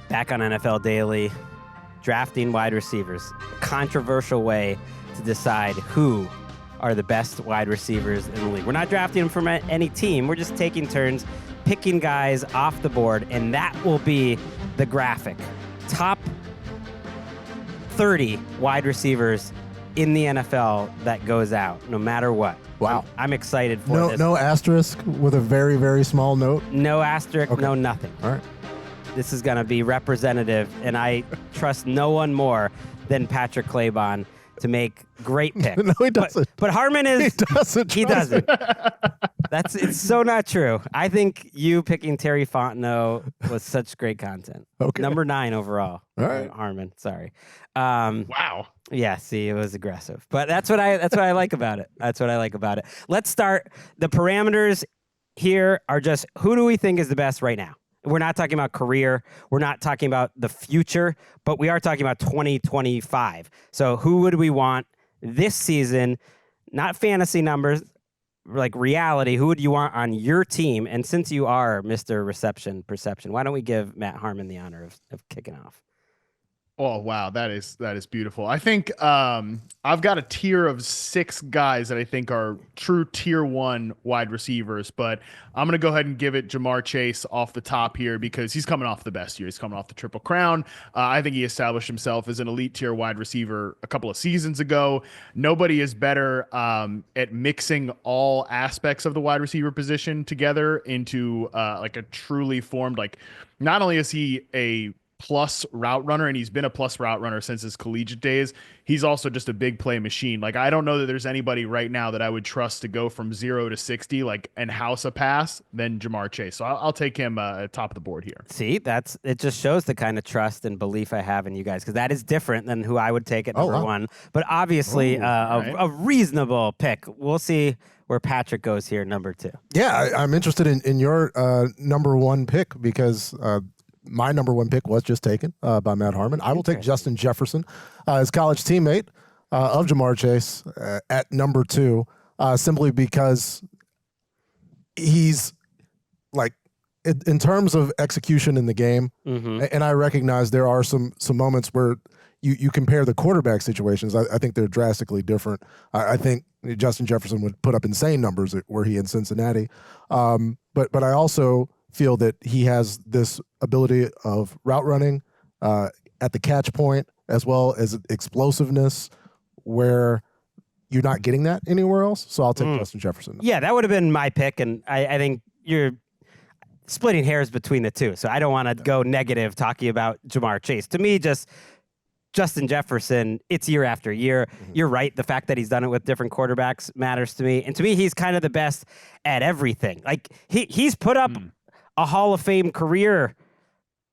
Back on NFL Daily, drafting wide receivers. A controversial way to decide who are the best wide receivers in the league. We're not drafting them from any team. We're just taking turns, picking guys off the board, and that will be the graphic. Top 30 wide receivers in the NFL that goes out, no matter what. Wow. I'm excited for this. No asterisk with a very, very small note? No asterisk, Okay. no nothing. All right. This is going to be representative, and I trust no one more than Patrick Claybon to make great picks. No, he doesn't. But Harmon is... He doesn't. He doesn't. It's so not true. I think you picking Terry Fontenot was such great content. Okay. Number 9 overall. All right. Harmon, sorry. Wow. Yeah, see, it was aggressive. But that's what I like about it. That's what I like about it. Let's start. The parameters here are just who do we think is the best right now? We're not talking about career. We're not talking about the future, but we are talking about 2025. So who would we want this season? Not fantasy numbers, like reality. Who would you want on your team? And since you are Mr. Perception, why don't we give Matt Harmon the honor of kicking off? Oh, wow. That is beautiful. I think I've got a tier of 6 guys that I think are true tier 1 wide receivers, but I'm going to go ahead and give it Ja'Marr Chase off the top here because he's coming off the best year. He's coming off the Triple Crown. I think he established himself as an elite tier wide receiver a couple of seasons ago. Nobody is better at mixing all aspects of the wide receiver position together into like a truly formed, like not only is he a plus route runner, and he's been a plus route runner since his collegiate days, he's also just a big play machine. Like, I don't know that there's anybody right now that I would trust to go from 0 to 60, like, and house a pass than Ja'Marr Chase. So I'll take him top of the board here. See, it just shows the kind of trust and belief I have in you guys, because that is different than who I would take at number 1. But obviously, a reasonable pick. We'll see where Patrick goes here, number 2. Yeah, I'm interested in your number 1 pick because my number 1 pick was just taken by Matt Harmon. I will take Justin Jefferson, his college teammate of Ja'Marr Chase, at number 2, simply because he's like, in terms of execution in the game, and I recognize there are some moments where you compare the quarterback situations. I think they're drastically different. I think Justin Jefferson would put up insane numbers were he in Cincinnati. But I also feel that he has this ability of route running at the catch point, as well as explosiveness, where you're not getting that anywhere else. So I'll take Justin Jefferson. Yeah, that would have been my pick, and I think you're splitting hairs between the two. So I don't want to go negative talking about Ja'Marr Chase. To me, just Justin Jefferson, it's year after year. You're right. The fact that he's done it with different quarterbacks matters to me. And to me, he's kind of the best at everything. Like, he's put up a Hall of Fame career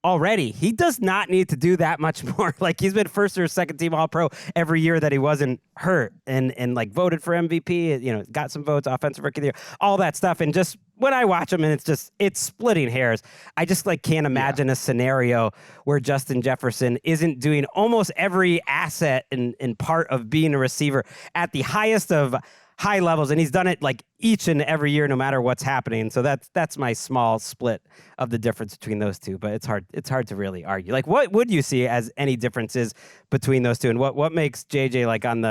already. He does not need to do that much more. Like, he's been first or second team All-Pro every year that he wasn't hurt, and like voted for MVP, got some votes, offensive rookie of the year, all that stuff. And just when I watch him, and it's splitting hairs. I just can't imagine a scenario where Justin Jefferson isn't doing almost every asset and part of being a receiver at the highest of high levels, and he's done it like each and every year, no matter what's happening. So that's my small split of the difference between those two. But it's hard to really argue. Like, what would you see as any differences between those two, and what makes JJ like on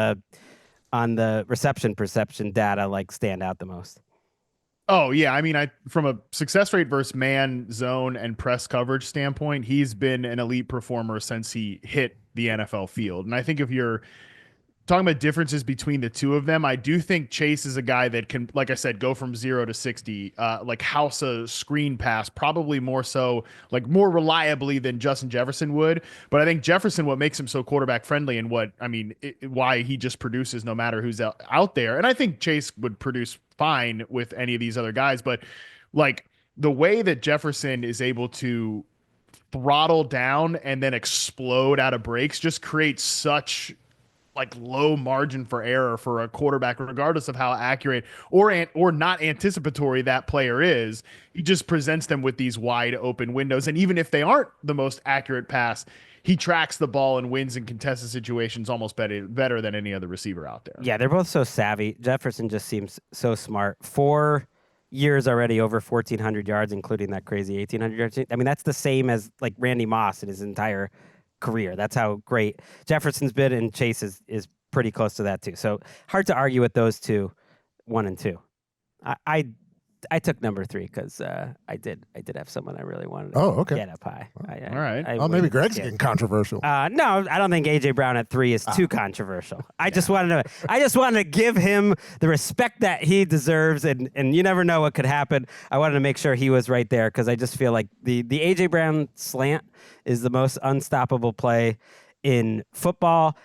the reception perception data like stand out the most? Oh, yeah. I mean, from a success rate versus man, zone, and press coverage standpoint, he's been an elite performer since he hit the NFL field. And I think if you're talking about differences between the two of them, I do think Chase is a guy that can, like I said, go from 0 to 60, like house a screen pass, probably more so, like more reliably than Justin Jefferson would. But I think Jefferson, what makes him so quarterback friendly and why he just produces no matter who's out there. And I think Chase would produce fine with any of these other guys, but like the way that Jefferson is able to throttle down and then explode out of breaks just creates such like low margin for error for a quarterback, regardless of how accurate or not anticipatory that player is. He just presents them with these wide open windows. And even if they aren't the most accurate pass, he tracks the ball and wins in contested situations almost better than any other receiver out there. Yeah, they're both so savvy. Jefferson just seems so smart. 4 years already over 1,400 yards, including that crazy 1,800 yards. I mean, that's the same as like Randy Moss in his entire career. That's how great Jefferson's been, and Chase is pretty close to that too. So hard to argue with those two, 1 and 2. I took number 3 because I did have someone I really wanted to get up high. All right. Maybe Gregg's getting controversial. No, I don't think AJ Brown at 3 is too controversial. I just wanted to give him the respect that he deserves, and you never know what could happen. I wanted to make sure he was right there because I just feel like the AJ Brown slant is the most unstoppable play in football.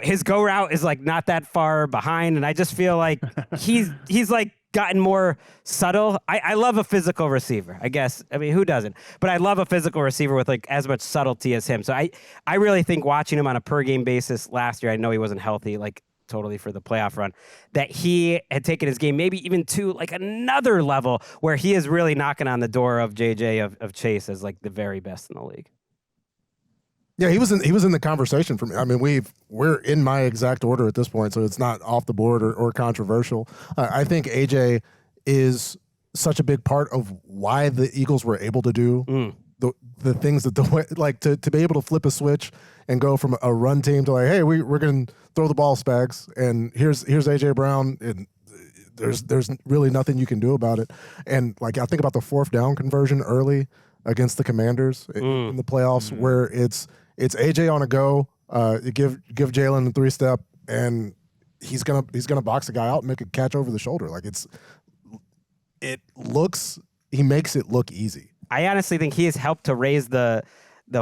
His go route is like not that far behind, and I just feel like he's like gotten more subtle. I love a physical receiver, I guess. I mean, who doesn't? But I love a physical receiver with like as much subtlety as him. So I really think watching him on a per game basis last year, I know he wasn't healthy, like totally for the playoff run, that he had taken his game maybe even to like another level where he is really knocking on the door of of Chase as like the very best in the league. Yeah, he was in the conversation for me. I mean, we're in my exact order at this point, so it's not off the board or controversial. I think AJ is such a big part of why the Eagles were able to do the things that like to be able to flip a switch and go from a run team to like, hey, we're gonna throw the ball, Spags, and here's AJ Brown, and there's really nothing you can do about it. And like I think about the 4th down conversion early against the Commanders in the playoffs, where it's AJ on a go. You give Jalen a 3-step, and he's gonna box the guy out and make a catch over the shoulder. Like he makes it look easy. I honestly think he has helped to raise the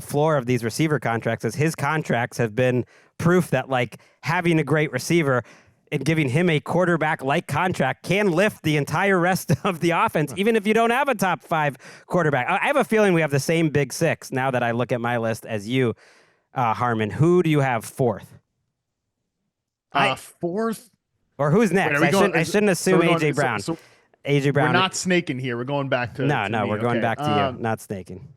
floor of these receiver contracts, as his contracts have been proof that like having a great receiver and giving him a quarterback-like contract can lift the entire rest of the offense, even if you don't have a top 5 quarterback. I have a feeling we have the same big 6 now that I look at my list as you, Harmon. Who do you have 4th? 4th? Or who's next? I shouldn't assume AJ Brown. AJ Brown. We're not snaking here. We're going back to No, we're going back to you. Not snaking.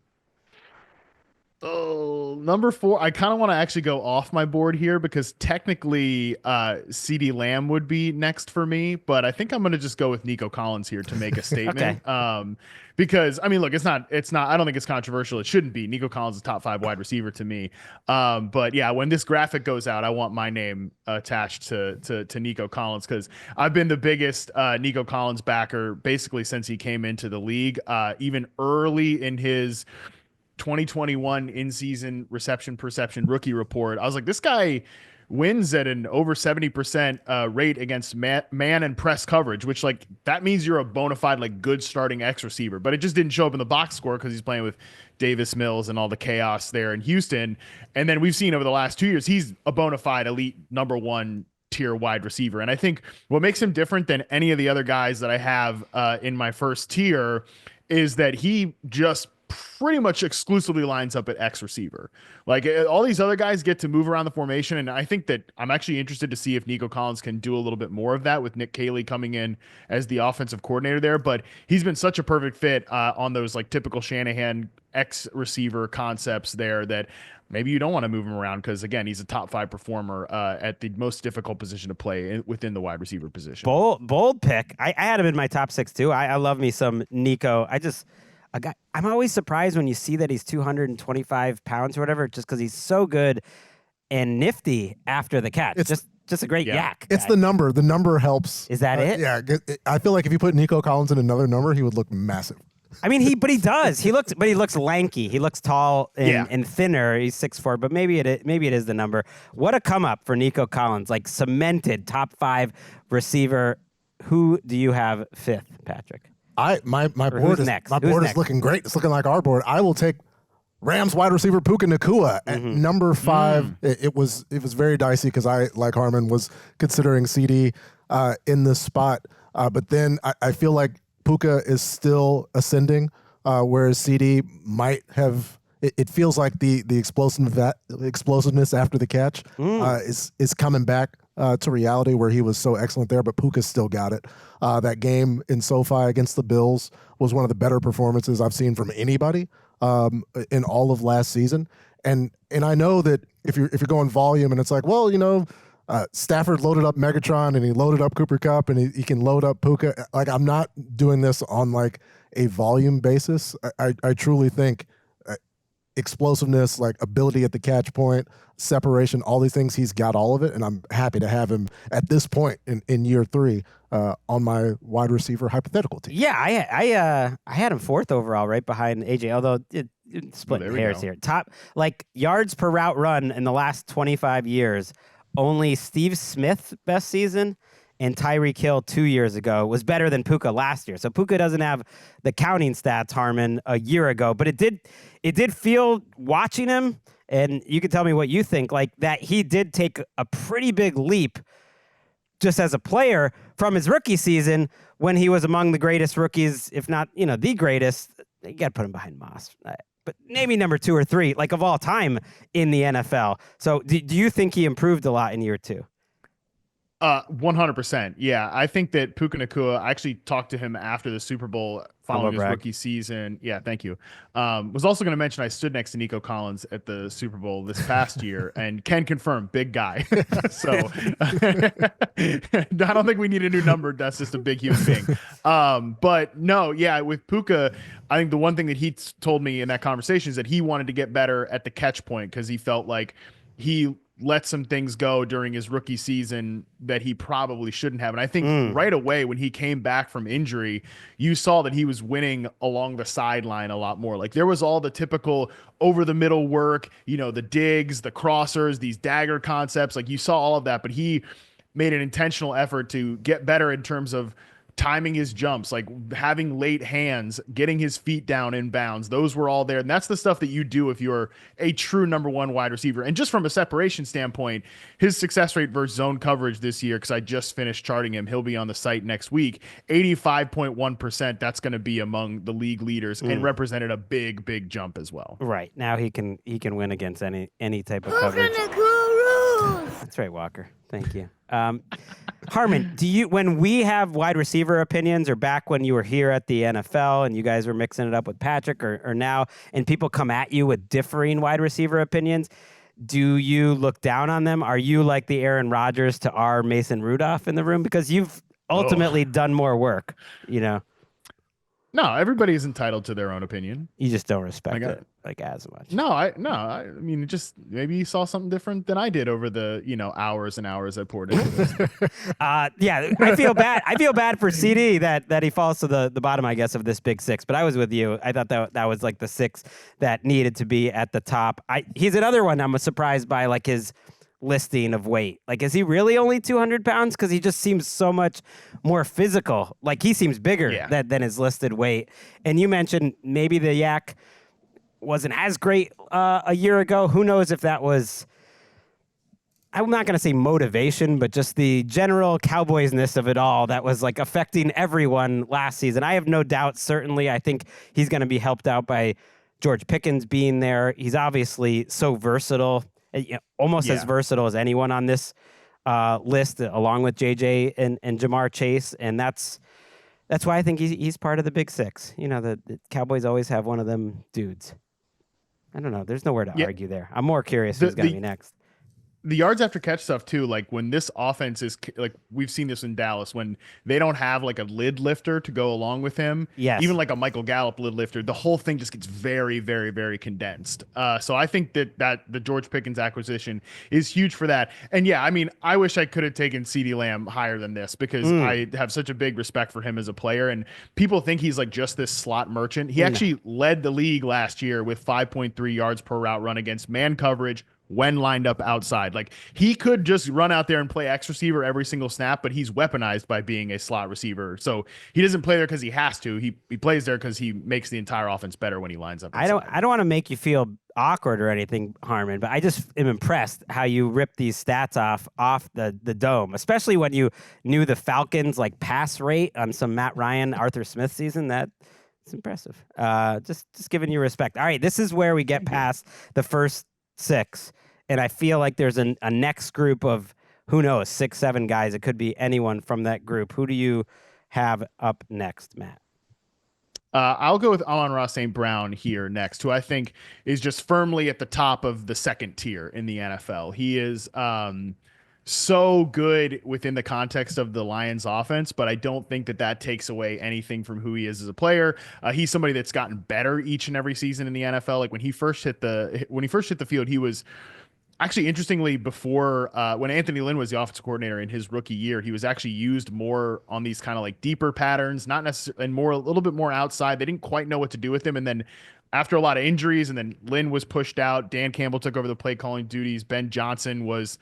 Oh, number 4. I kind of want to actually go off my board here because technically CeeDee Lamb would be next for me, but I think I'm going to just go with Nico Collins here to make a statement. Okay. Because I mean, look, it's not, I don't think it's controversial. It shouldn't be. Nico Collins is a top 5 wide receiver to me. But yeah, when this graphic goes out, I want my name attached to Nico Collins because I've been the biggest Nico Collins backer basically since he came into the league, even early in his 2021 in-season reception perception rookie report. I was like, this guy wins at an over 70% rate against man and press coverage, which like that means you're a bona fide like good starting X receiver, but it just didn't show up in the box score because he's playing with Davis Mills and all the chaos there in Houston. And then we've seen over the last 2 years, he's a bona fide elite number 1 tier wide receiver. And I think what makes him different than any of the other guys that I have in my first tier is that he just pretty much exclusively lines up at X receiver. Like all these other guys get to move around the formation. And I think that I'm actually interested to see if Nico Collins can do a little bit more of that with Nick Caley coming in as the offensive coordinator there. But he's been such a perfect fit on those like typical Shanahan X receiver concepts there that maybe you don't want to move him around because, again, he's a top 5 performer at the most difficult position to play within the wide receiver position. Bold pick. I had him in my top 6 too. I love me some Nico. I'm always surprised when you see that he's 225 pounds or whatever, just because he's so good and nifty after the catch. It's just a great yak. It's the number. The number helps. Is that it? Yeah. I feel like if you put Nico Collins in another number, he would look massive. I mean, but he does. He looks lanky. He looks tall and thinner. He's 6'4", but maybe it is the number. What a come up for Nico Collins, like cemented top 5 receiver. Who do you have 5th, Patrick? My board is looking great. It's looking like our board. I will take Rams wide receiver Puka Nacua at number 5. It was very dicey because I, like Harmon, was considering CD in this spot. But then I feel like Puka is still ascending, whereas CD might have. It feels like the explosiveness after the catch is coming back to reality where he was so excellent there, but Puka still got it. That game in SoFi against the Bills was one of the better performances I've seen from anybody in all of last season. And I know that if you're going volume and it's like, well, Stafford loaded up Megatron and he loaded up Cooper Kupp and he can load up Puka. Like, I'm not doing this on like a volume basis. I truly think explosiveness, like ability at the catch point, separation, all these things, he's got all of it. And I'm happy to have him at this point in year 3 on my wide receiver hypothetical team. Yeah, I had him 4th overall, right behind AJ, although splitting hairs here. Top, like, yards per route run in the last 25 years, only Steve Smith's best season and Tyreek Hill 2 years ago was better than Puka last year. So Puka doesn't have the counting stats, Harmon, a year ago, but it did feel, watching him, and you can tell me what you think, like that he did take a pretty big leap just as a player from his rookie season when he was among the greatest rookies, if not, the greatest. You got to put him behind Moss, but maybe number 2 or 3, like, of all time in the NFL. So do you think he improved a lot in year 2? 100%. Yeah. I think that Puka Nacua, I actually talked to him after the Super Bowl following his rookie season. Yeah. Thank you. Was also going to mention I stood next to Nico Collins at the Super Bowl this past year and can confirm, big guy. So I don't think we need a new number. That's just a big human being. But no, yeah, with Puka, I think the one thing that he told me in that conversation is that he wanted to get better at the catch point because he felt like he let some things go during his rookie season that he probably shouldn't have. And I think right away when he came back from injury, you saw that he was winning along the sideline a lot more. Like, there was all the typical over the middle work, the digs, the crossers, these dagger concepts. Like, you saw all of that, but he made an intentional effort to get better in terms of timing his jumps, like having late hands, getting his feet down in bounds. Those were all there. And that's the stuff that you do if you're a true number 1 wide receiver. And just from a separation standpoint, his success rate versus zone coverage this year, because I just finished charting him, he'll be on the site next week, 85.1%. That's going to be among the league leaders and represented a big, big jump as well. Right. Now he can win against any type of coverage. That's right, Walker. Thank you. Harmon, when we have wide receiver opinions, or back when you were here at the NFL and you guys were mixing it up with Patrick, or now, and people come at you with differing wide receiver opinions, do you look down on them? Are you like the Aaron Rodgers to our Mason Rudolph in the room? Because you've ultimately done more work, No, everybody is entitled to their own opinion. You just don't respect it like as much. I mean, just maybe you saw something different than I did over the hours and hours I poured into this. Yeah, I feel bad. I feel bad for CD that he falls to the bottom, I guess, of this big 6. But I was with you. I thought that was like the 6 that needed to be at the top. He's another one I'm surprised by, like his listing of weight. Like, is he really only 200 pounds? Because he just seems so much more physical. Like, he seems bigger than his listed weight. And you mentioned maybe the yak wasn't as great a year ago. Who knows if that was, I'm not going to say motivation, but just the general Cowboys-ness of it all that was like affecting everyone last season. I have no doubt, certainly. I think he's going to be helped out by George Pickens being there. He's obviously so versatile. Almost as versatile as anyone on this list, along with JJ and Jamar Chase, and that's why I think he's part of the big 6. The Cowboys always have one of them dudes. I don't know. There's nowhere to argue there. I'm more curious who's going to be next. The yards after catch stuff too, like when this offense is like, we've seen this in Dallas, when they don't have like a lid lifter to go along with him, even like a Michael Gallup lid lifter, the whole thing just gets very, very, very condensed. So I think that the George Pickens acquisition is huge for that. And yeah, I mean, I wish I could have taken CeeDee Lamb higher than this, because I have such a big respect for him as a player, and people think he's like just this slot merchant. He actually led the league last year with 5.3 yards per route run against man coverage when lined up outside. Like, he could just run out there and play X receiver every single snap, but he's weaponized by being a slot receiver. So he doesn't play there because he has to. He plays there because he makes the entire offense better when he lines up inside. I don't want to make you feel awkward or anything, Harmon, but I just am impressed how you rip these stats off the dome, especially when you knew the Falcons like pass rate on some Matt Ryan, Arthur Smith season. It's impressive. Just giving you respect. All right, this is where we get past the first 6. And I feel like there's a next group of, who knows, 6, 7 guys. It could be anyone from that group. Who do you have up next, Matt? I'll go with Amon-Ra St. Brown here next, who I think is just firmly at the top of the second tier in the NFL. He is so good within the context of the Lions offense, but I don't think that takes away anything from who he is as a player. He's somebody that's gotten better each and every season in the NFL. Like when he first hit the field, he was actually, interestingly, before when Anthony Lynn was the offensive coordinator in his rookie year, he was actually used more on these kind of like deeper patterns, not necessarily, and a little bit more outside. They didn't quite know what to do with him. And then after a lot of injuries, and then Lynn was pushed out, Dan Campbell took over the play calling duties. Ben Johnson was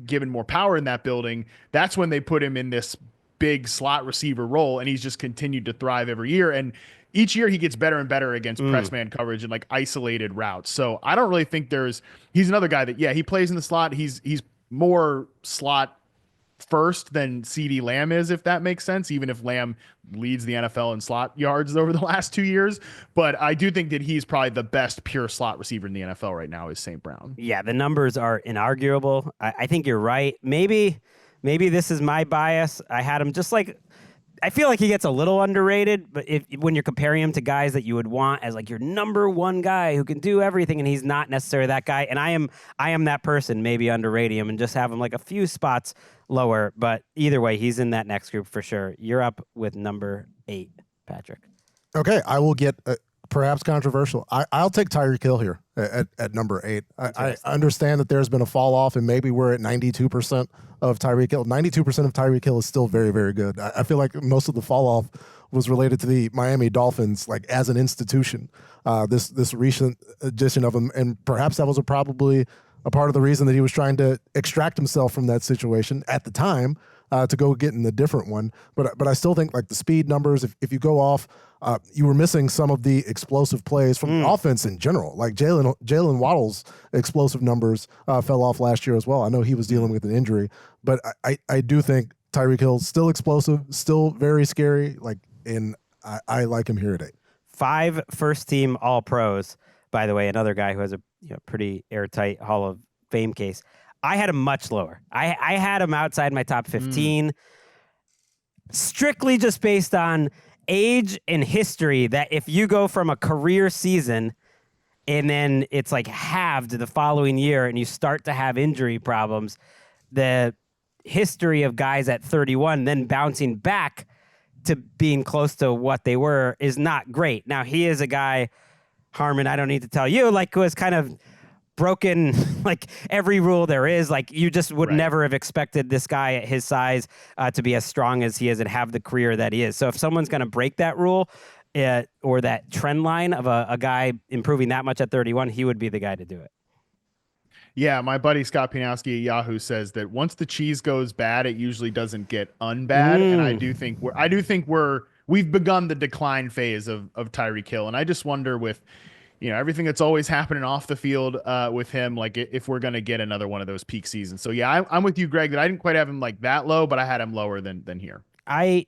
given more power in that building. That's when they put him in this big slot receiver role, and he's just continued to thrive every year. And each year he gets better and better against press man coverage and like isolated routes. So I don't really think he's another guy that, he plays in the slot. He's more slot first than CeeDee Lamb is, if that makes sense, even if Lamb leads the NFL in slot yards over the last 2 years. But I do think that he's probably the best pure slot receiver in the NFL right now is St. Brown. Yeah, the numbers are inarguable. I think you're right. Maybe this is my bias. I had him just like, I feel like he gets a little underrated, but when you're comparing him to guys that you would want as like your number one guy who can do everything, and he's not necessarily that guy. And I am that person, maybe underrating him and just have him like a few spots lower. But either way, he's in that next group for sure. You're up with number 8, Patrick. Okay, I will get perhaps controversial. I'll take Tyreek Hill here at number 8. I understand that there's been a fall off, and maybe we're at 92% of Tyreek Hill. 92% of Tyreek Hill is still very, very good. I feel like most of the fall off was related to the Miami Dolphins, like as an institution. This recent addition of him, and perhaps that was probably a part of the reason that he was trying to extract himself from that situation at the time to go get in the different one. But I still think like the speed numbers, if you go off, you were missing some of the explosive plays from the offense in general. Like Jalen Waddle's explosive numbers fell off last year as well. I know he was dealing with an injury, but I do think Tyreek Hill's still explosive, still very scary. And I like him here at 8. 5 first-team All-Pros, by the way, another guy who has a pretty airtight Hall of Fame case. I had him much lower. I had him outside my top 15, strictly just based on age and history, that if you go from a career season and then it's like halved the following year and you start to have injury problems, the history of guys at 31 then bouncing back to being close to what they were is not great. Now, he is a guy, Harmon, I don't need to tell you, like, who has kind of broken like every rule there is. Like, you just would never have expected this guy at his size to be as strong as he is and have the career that he is. So if someone's going to break that rule or that trend line of a guy improving that much at 31, he would be the guy to do it. Yeah, my buddy Scott Pianowski at Yahoo says that once the cheese goes bad, it usually doesn't get unbad. And I do think we've begun the decline phase of Tyreek Hill. And I just wonder with, everything that's always happening off the field with him, like if we're going to get another one of those peak seasons. So yeah, I'm with you, Greg, that I didn't quite have him like that low, but I had him lower than here. I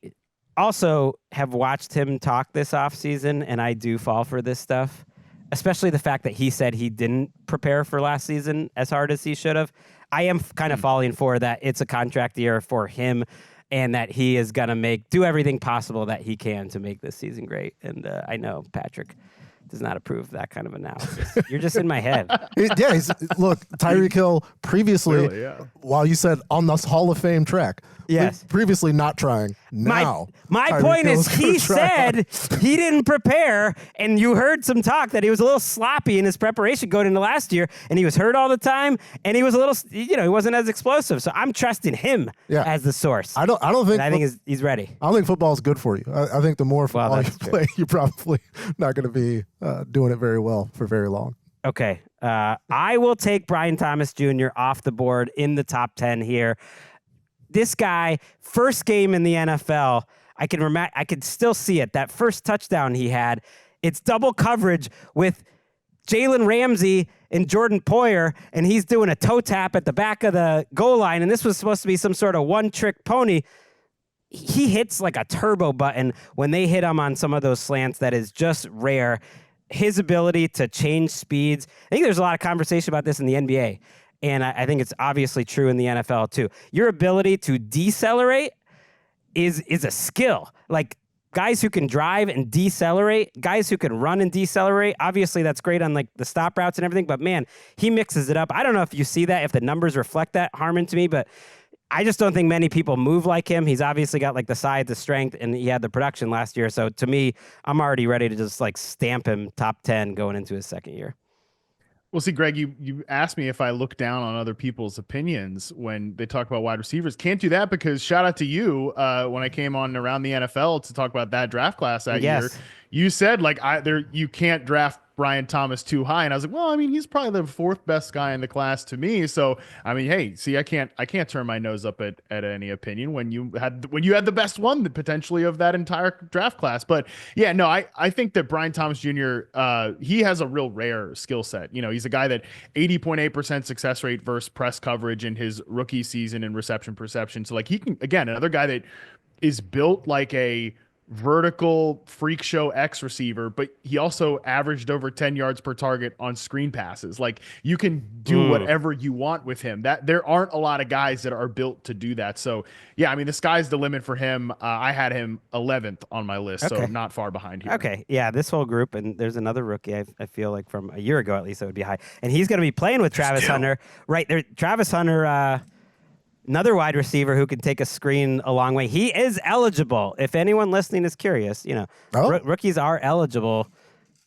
also have watched him talk this offseason, and I do fall for this stuff, especially the fact that he said he didn't prepare for last season as hard as he should have. I am kind of falling for that. It's a contract year for him, and that he is going to do everything possible that he can to make this season great. And I know Patrick does not approve that kind of analysis. You're just in my head. Look, Tyreek Hill previously, while you said on this Hall of Fame track, previously not trying. Now, my point is, he said he didn't prepare, and you heard some talk that he was a little sloppy in his preparation going into last year, and he was hurt all the time, and he was a little, he wasn't as explosive. So I'm trusting him as the source. I think he's ready. I don't think football is good for you. I think the more football you play, you're probably not going to be doing it very well for very long. Okay. I will take Brian Thomas Jr. off the board in the top 10 here. This guy, first game in the NFL, I could still see it. That first touchdown he had, it's double coverage with Jalen Ramsey and Jordan Poyer, and he's doing a toe tap at the back of the goal line, and this was supposed to be some sort of one-trick pony. He hits like a turbo button when they hit him on some of those slants. That is just rare. His ability to change speeds. I think there's a lot of conversation about this in the NBA. And I think it's obviously true in the NFL too. Your ability to decelerate is a skill. Like, guys who can drive and decelerate, guys who can run and decelerate. Obviously, that's great on like the stop routes and everything, but man, he mixes it up. I don't know if you see that, if the numbers reflect that, Harmon, to me, but I just don't think many people move like him. He's obviously got like the size, the strength, and he had the production last year. So to me, I'm already ready to just like stamp him top 10 going into his second year. Well, see, Greg, you asked me if I look down on other people's opinions when they talk about wide receivers. Can't do that because shout out to you when I came on around the NFL to talk about that draft class that year. You said like you can't draft Brian Thomas too high, and I was like, well, I mean, he's probably the fourth best guy in the class to me. So I mean, hey, see, I can't turn my nose up at any opinion when you had the best one potentially of that entire draft class. But yeah, no, I think that Brian Thomas Jr. He has a real rare skill set. You know, he's a guy that 80.8% success rate versus press coverage in his rookie season and reception perception. So like he can, again, another guy that is built like a vertical freak show X receiver, but he also averaged over 10 yards per target on screen passes. Like you can do whatever you want with him. That there aren't a lot of guys that are built to do that. So yeah, I mean, the sky's the limit for him. I had him 11th on my list, so not far behind here. Okay, yeah, this whole group, and there's another rookie I feel like from a year ago at least that would be high, and he's going to be playing with Travis Hunter right there. Travis Hunter, another wide receiver who can take a screen a long way. He is eligible. If anyone listening is curious, you know, rookies are eligible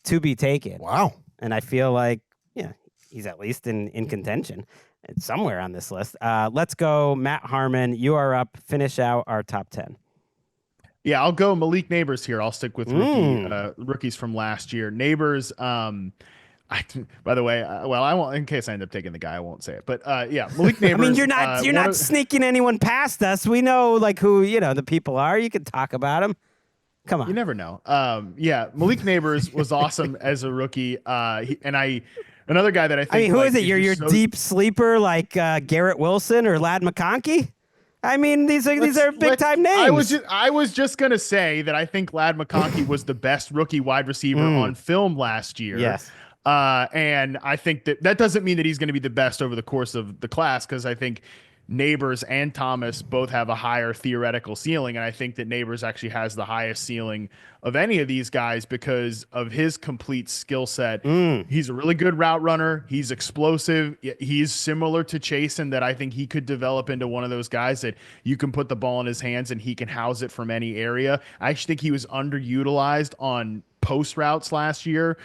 to be taken. Wow. And I feel like, yeah, he's at least in contention. It's somewhere on this list. Let's go, Matt Harmon. You are up. Finish out our top 10. Yeah, I'll go Malik Neighbors here. I'll stick with rookies from last year. Neighbors, by the way, well, I won't. In case I end up taking the guy, I won't say it. But yeah, Malik Neighbors. I mean, you're not sneaking anyone past us. We know like who the people are. You can talk about them. Come on. You never know. Yeah, Malik Neighbors was awesome as a rookie. Another guy that I think. I mean, who is it? Your deep sleeper like Garrett Wilson or Ladd McConkey? I mean, these are big time names. I was just gonna say that I think Ladd McConkey was the best rookie wide receiver on film last year. Yes. And I think that doesn't mean that he's going to be the best over the course of the class, because I think Neighbors and Thomas both have a higher theoretical ceiling, and I think that Neighbors actually has the highest ceiling of any of these guys because of his complete skill set. He's a really good route runner. He's explosive. He's similar to Chase in that I think he could develop into one of those guys that you can put the ball in his hands and he can house it from any area. I actually think he was underutilized on post routes last year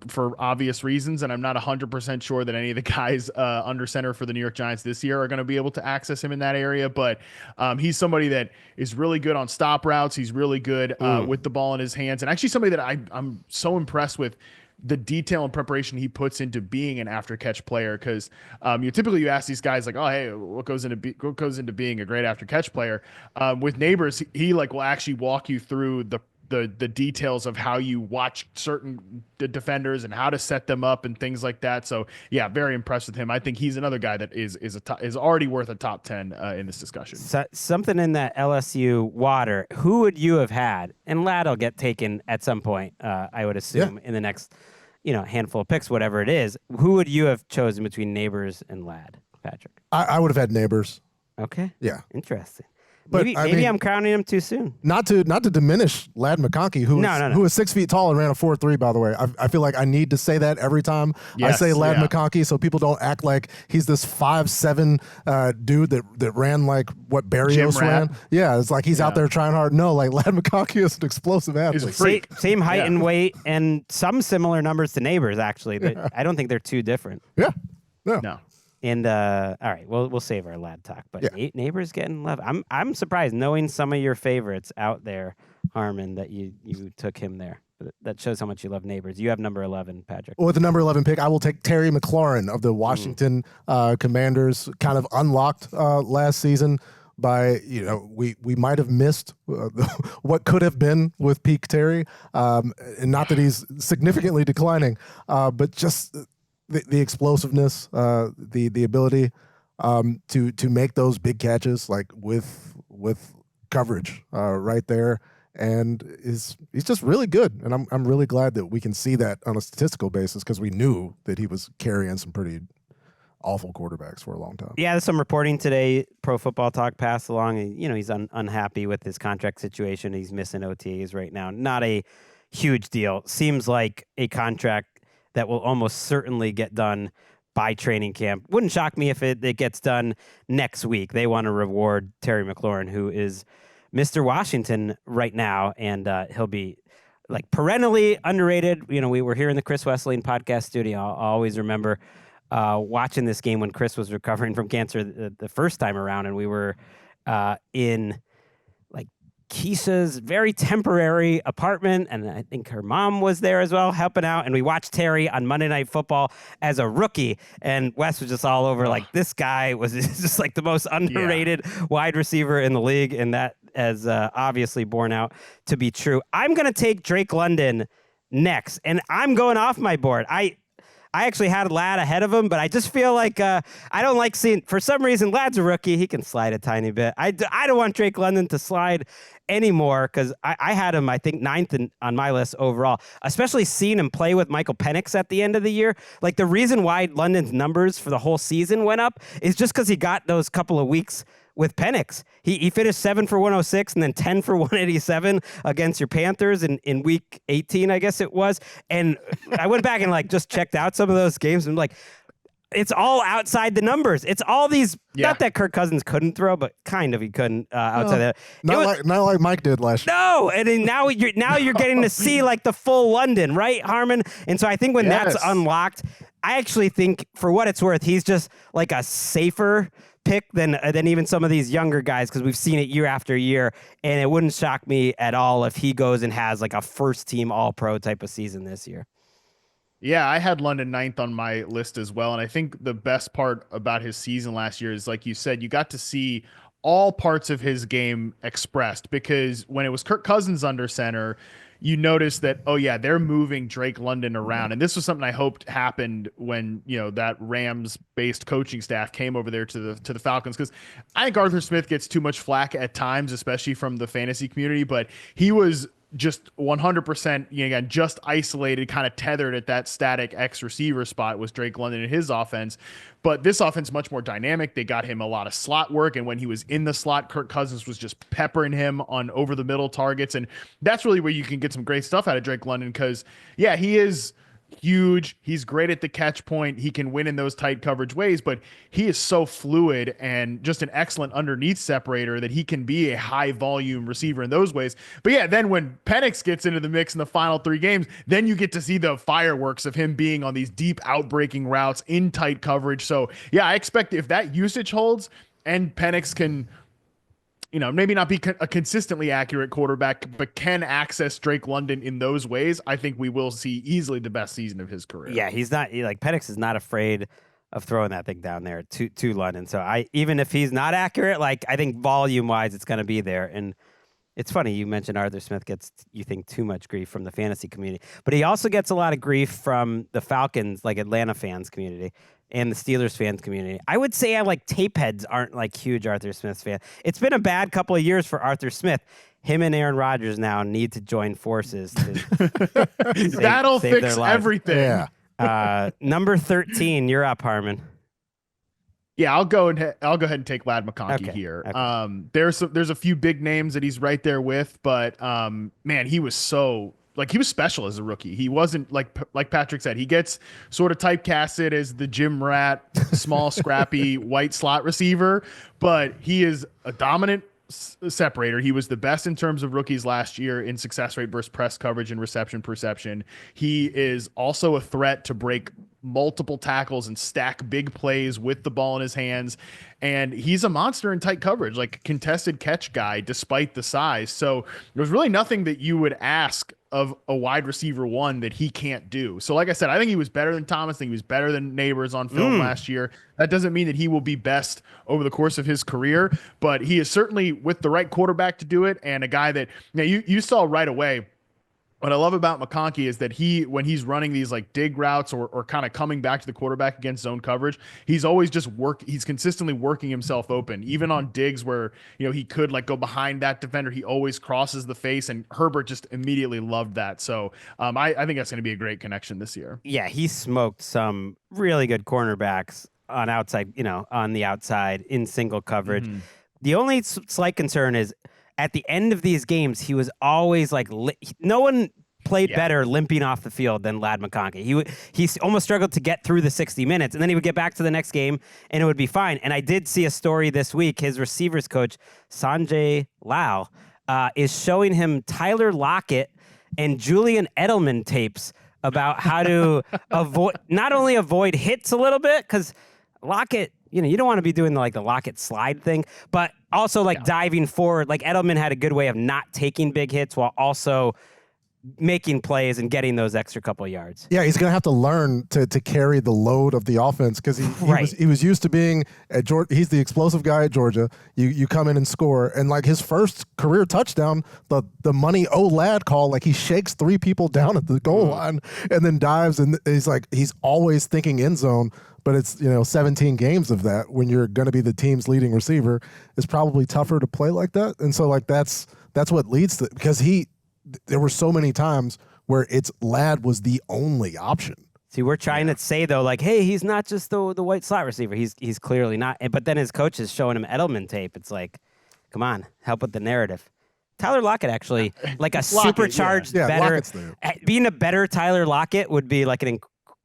for obvious reasons, and I'm not 100% sure that any of the guys under center for the New York Giants this year are going to be able to access him in that area, but he's somebody that is really good on stop routes. He's really good with the ball in his hands, and actually somebody that I'm so impressed with the detail and preparation he puts into being an after catch player, because you ask these guys like, oh, hey, what goes into being a great after catch player. With Neighbors, he like will actually walk you through the details of how you watch certain defenders and how to set them up and things like that. So yeah, very impressed with him. I think he's another guy that is already worth a top 10 in this discussion. Something in that LSU water. Who would you have had? And Ladd will get taken at some point, I would assume, in the next handful of picks, whatever it is. Who would you have chosen between Neighbors and Ladd, Patrick? I would have had Neighbors. Okay. Yeah. Interesting. But maybe I'm crowning him too soon. Not to diminish Ladd McConkey, who is 6 feet tall and ran a 4.3. By the way, I feel like I need to say that every time I say Ladd McConkey, so people don't act like he's this 5'7" dude that ran like what Barrios ran. Yeah, it's like he's out there trying hard. No, like Ladd McConkey is an explosive athlete. Same height and weight, and some similar numbers to Neighbors. Actually, I don't think they're too different. Yeah. No. And all right, we'll save our Ladd talk, but Neighbors getting love. I'm surprised knowing some of your favorites out there, Harmon, that you took him there. That shows how much you love Neighbors. You have number 11, Patrick. Well, with the number 11 pick, I will take Terry McLaurin of the Washington Commanders. Kind of unlocked last season by we might have missed what could have been with peak Terry, and not that he's significantly declining, but just. The explosiveness, the ability to make those big catches like with coverage right there, and he's just really good, and I'm really glad that we can see that on a statistical basis, because we knew that he was carrying some pretty awful quarterbacks for a long time. Yeah, there's some reporting today. Pro Football Talk passed along. He's unhappy with his contract situation. He's missing OTAs right now. Not a huge deal. Seems like a contract that will almost certainly get done by training camp. Wouldn't shock me if it gets done next week. They want to reward Terry McLaurin, who is Mr. Washington right now, and he'll be like perennially underrated. We were here in the Chris Wesleyan podcast studio. I'll always remember watching this game when Chris was recovering from cancer the first time around, and we were in like Keisha's very temporary apartment, and I think her mom was there as well helping out, and we watched Terry on Monday Night Football as a rookie, and Wes was just all over like this guy was just like the most underrated wide receiver in the league, and that has obviously borne out to be true. I'm going to take Drake London next, and I'm going off my board. I actually had Ladd ahead of him, but I just feel like I don't like seeing, for some reason, Ladd's a rookie. He can slide a tiny bit. I don't want Drake London to slide anymore because I had him, I think, ninth on my list overall, especially seeing him play with Michael Penix at the end of the year. Like the reason why London's numbers for the whole season went up is just because he got those couple of weeks with Penix. He finished 7 for 106 and then 10 for 187 against your Panthers in week 18, I guess it was. And I went back and like just checked out some of those games and like, it's all outside the numbers. It's all these, not that Kirk Cousins couldn't throw, but kind of he couldn't outside that. Not like Mike did last year. No, and then now you're getting to see like the full London, right, Harmon? And so I think when that's unlocked, I actually think for what it's worth, he's just like a safer pick than even some of these younger guys because we've seen it year after year, and it wouldn't shock me at all if he goes and has like a first team all-pro type of season this year. Yeah, I had London ninth on my list as well, and I think the best part about his season last year is, like you said, you got to see all parts of his game expressed because when it was Kirk Cousins under center, you notice that, oh yeah, they're moving Drake London around. And this was something I hoped happened when, that Rams based coaching staff came over there to the Falcons. Cause I think Arthur Smith gets too much flack at times, especially from the fantasy community, but he was just 100%, again, just isolated, kind of tethered at that static X receiver spot was Drake London in his offense. But this offense much more dynamic. They got him a lot of slot work. And when he was in the slot, Kirk Cousins was just peppering him on over the middle targets. And that's really where you can get some great stuff out of Drake London. Cause yeah, he is huge. He's great at the catch point. He can win in those tight coverage ways, but he is so fluid and just an excellent underneath separator that he can be a high volume receiver in those ways. But yeah, then when Penix gets into the mix in the final 3 games, then you get to see the fireworks of him being on these deep outbreaking routes in tight coverage. So yeah, I expect if that usage holds and Penix can, maybe not be a consistently accurate quarterback, but can access Drake London in those ways, I think we will see easily the best season of his career. Yeah, Penix is not afraid of throwing that thing down there to London. So even if he's not accurate, I think volume wise, it's going to be there. And it's funny you mentioned Arthur Smith gets, you think, too much grief from the fantasy community, but he also gets a lot of grief from the Falcons, Atlanta fans community, and the Steelers fans community. I would say tape heads aren't huge Arthur Smith fans. It's been a bad couple of years for Arthur Smith. Him and Aaron Rodgers now need to join forces to that'll save fix their lives. Everything. Yeah. Number 13, you're up, Harmon. Yeah, I'll go ahead and take Ladd McConkey here. Okay. There's a few big names that he's right there with, but man, he was so he was special as a rookie. He wasn't like Patrick said, he gets sort of typecasted as the gym rat, small, scrappy, white slot receiver, but he is a dominant separator. He was the best in terms of rookies last year in success rate versus press coverage and reception perception. He is also a threat to break multiple tackles and stack big plays with the ball in his hands. And he's a monster in tight coverage, contested catch guy, despite the size. So there's really nothing that you would ask of a wide receiver one that he can't do. So like I said, I think he was better than Thomas. I think he was better than Neighbors on film last year. That doesn't mean that he will be best over the course of his career, but he is certainly with the right quarterback to do it. And a guy that you saw right away. What I love about McConkey is that when he's running these dig routes or kind of coming back to the quarterback against zone coverage, he's always he's consistently working himself open. Even on digs where, he could go behind that defender, he always crosses the face, and Herbert just immediately loved that. So I think that's going to be a great connection this year. Yeah, he smoked some really good cornerbacks on outside, on the outside in single coverage. The only slight concern is at the end of these games, he was always like, no one played better limping off the field than Ladd McConkey. He almost struggled to get through the 60 minutes, and then he would get back to the next game, and it would be fine. And I did see a story this week. His receivers coach, Sanjay Lal, is showing him Tyler Lockett and Julian Edelman tapes about how to not only avoid hits a little bit, because Lockett, you don't want to be doing the Lockett slide thing, but also diving forward. Like Edelman had a good way of not taking big hits while also making plays and getting those extra couple of yards. Yeah, he's going to have to learn to carry the load of the offense because he was used to being at Georgia. He's the explosive guy at Georgia. You come in and score, and like his first career touchdown, the money Ladd call, like he shakes 3 people down at the goal line and then dives, and he's always thinking end zone. But it's 17 games of that when you're going to be the team's leading receiver. It's probably tougher to play like that, and so that's what leads to, because there were so many times where Ladd was the only option. See, we're trying to say though, hey, he's not just the white slot receiver. He's clearly not. But then his coach is showing him Edelman tape. It's like, come on, help with the narrative. Tyler Lockett actually, like a supercharged, better, being a better Tyler Lockett would be like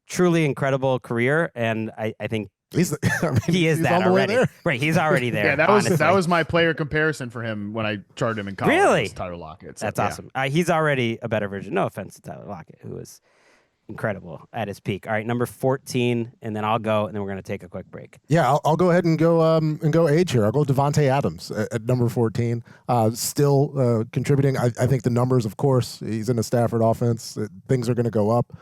truly incredible career, and I think he is that already. Right, he's already there. Yeah, that was my player comparison for him when I charted him in college. Really, Tyler Lockett. So, that's awesome. He's already a better version. No offense to Tyler Lockett, who is incredible at his peak. All right, number 14, and then I'll go, and then we're going to take a quick break. Yeah, I'll go ahead and go age here. I'll go Devontae Adams at number 14. Still contributing. I think the numbers, of course, he's in a Stafford offense. Things are going to go up.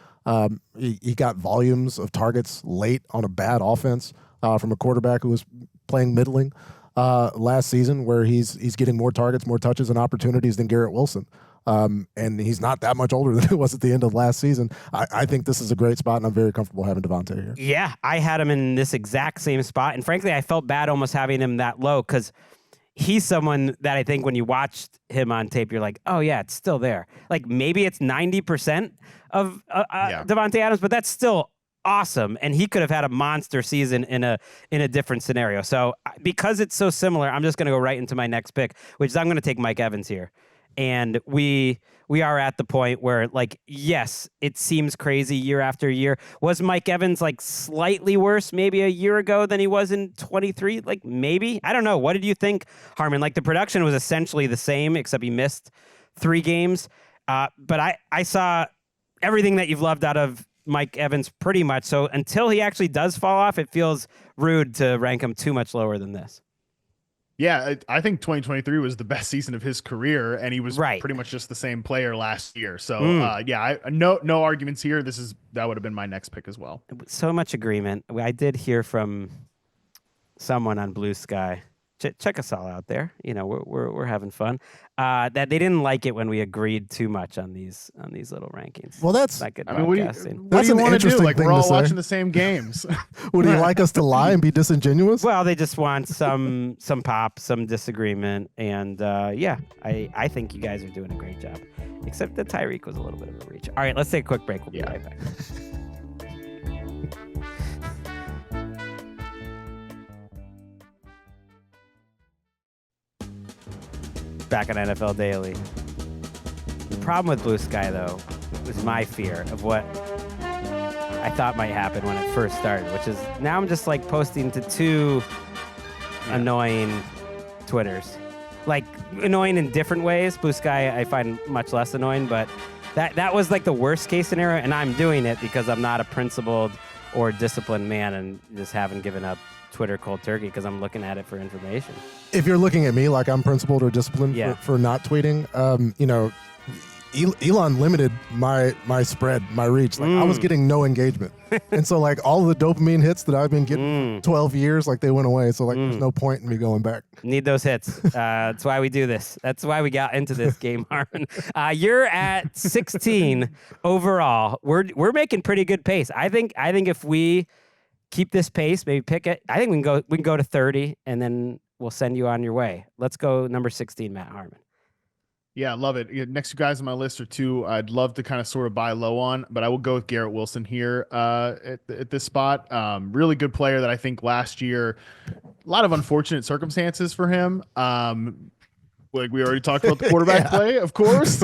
He got volumes of targets late on a bad offense from a quarterback who was playing middling last season, where he's getting more targets, more touches, and opportunities than Garrett Wilson. And he's not that much older than he was at the end of last season. I think this is a great spot, and I'm very comfortable having Devontae here. Yeah, I had him in this exact same spot, and frankly, I felt bad almost having him that low because he's someone that I think when you watched him on tape, you're like, oh yeah, it's still there. Like maybe it's 90% of Devontae Adams, but that's still awesome, and he could have had a monster season in a different scenario. So because it's so similar, I'm just going to go right into my next pick, which is I'm going to take Mike Evans here. And we are at the point where, yes, it seems crazy year after year. Was Mike Evans slightly worse maybe a year ago than he was in 23? Maybe. I don't know. What did you think, Harmon? The production was essentially the same, except he missed 3 games. But I saw everything that you've loved out of Mike Evans pretty much. So until he actually does fall off, it feels rude to rank him too much lower than this. Yeah, I think 2023 was the best season of his career, and he was pretty much just the same player last year. So, no arguments here. That would have been my next pick as well. So much agreement. I did hear from someone on Blue Sky. Check us all out there. We're having fun. That they didn't like it when we agreed too much on these little rankings. Well, that's not good podcasting. What do you want to do? We're all watching the same games. Would you like us to lie and be disingenuous? Well, they just want some pop, some disagreement, and I think you guys are doing a great job. Except that Tyreek was a little bit of a reach. All right, let's take a quick break. We'll be right back. Back on NFL Daily. The problem with Blue Sky, though, was my fear of what I thought might happen when it first started, which is now I'm just posting to 2 annoying Twitters. Annoying in different ways. Blue Sky I find much less annoying, but that was the worst case scenario, and I'm doing it because I'm not a principled or disciplined man and just haven't given up Twitter cold turkey because I'm looking at it for information. If you're looking at me like I'm principled or disciplined for not tweeting, Elon limited my spread, my reach. I was getting no engagement. And so all of the dopamine hits that I've been getting 12 years, they went away. So there's no point in me going back. Need those hits. That's why we do this. That's why we got into this game, Harmon. You're at 16 overall. We're making pretty good pace. I think if we keep this pace, maybe pick it. I think we can go to 30, and then we'll send you on your way. Let's go number 16, Matt Harmon. Yeah, I love it. Next two guys on my list are two I'd love to kind of sort of buy low on, but I will go with Garrett Wilson here at this spot. Really good player that I think last year, a lot of unfortunate circumstances for him. Like we already talked about the quarterback play, of course.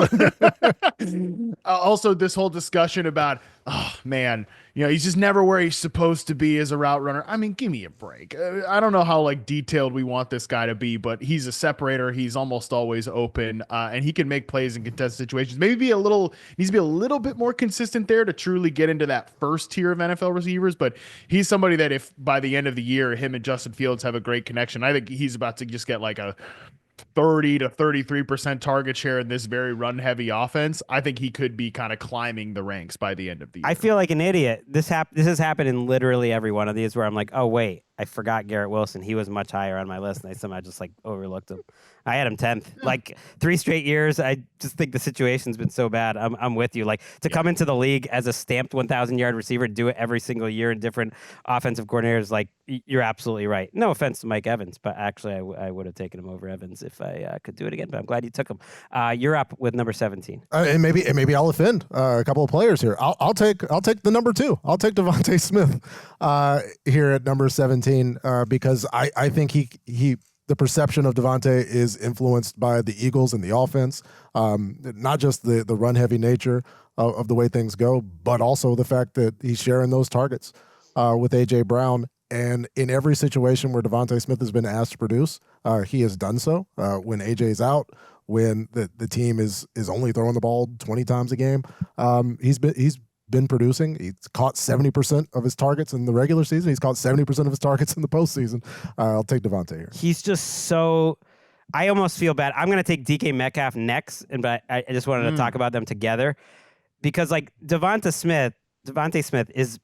Also, this whole discussion about, oh man, he's just never where he's supposed to be as a route runner. I mean, give me a break. I don't know how like detailed we want this guy to be, but he's a separator. He's almost always open, and he can make plays in contested situations. Maybe needs to be a little bit more consistent there to truly get into that first tier of NFL receivers. But he's somebody that if by the end of the year, him and Justin Fields have a great connection, I think he's about to just get like a 30 to 33% target share in this very run heavy offense. I think he could be kind of climbing the ranks by the end of the year. I feel like an idiot. This has happened in literally every one of these where I'm like, oh wait, I forgot Garrett Wilson. He was much higher on my list, and I somehow just like overlooked him. I had him 10th. Like 3 straight years. I just think the situation's been so bad. I'm with you. Like to come into the league as a stamped 1,000-yard receiver, do it every single year in different offensive coordinators. Like you're absolutely right. No offense to Mike Evans, but actually I would have taken him over Evans if I could do it again. But I'm glad you took him. You're up with number 17. And maybe I'll offend a couple of players here. I'll take the number 2. I'll take Devontae Smith here at number 17 because I think he the perception of Devontae is influenced by the Eagles and the offense, not just the run heavy nature of the way things go, but also the fact that he's sharing those targets with A.J. Brown. And in every situation where Devontae Smith has been asked to produce, he has done so. When A.J.'s out, when the team is only throwing the ball 20 times a game, he's been producing. He's caught 70% of his targets in the regular season. He's caught 70% of his targets in the postseason. I'll take Devontae here. He's just so. I almost feel bad. I'm going to take DK Metcalf next, but I just wanted to talk about them together because like Devontae Smith is.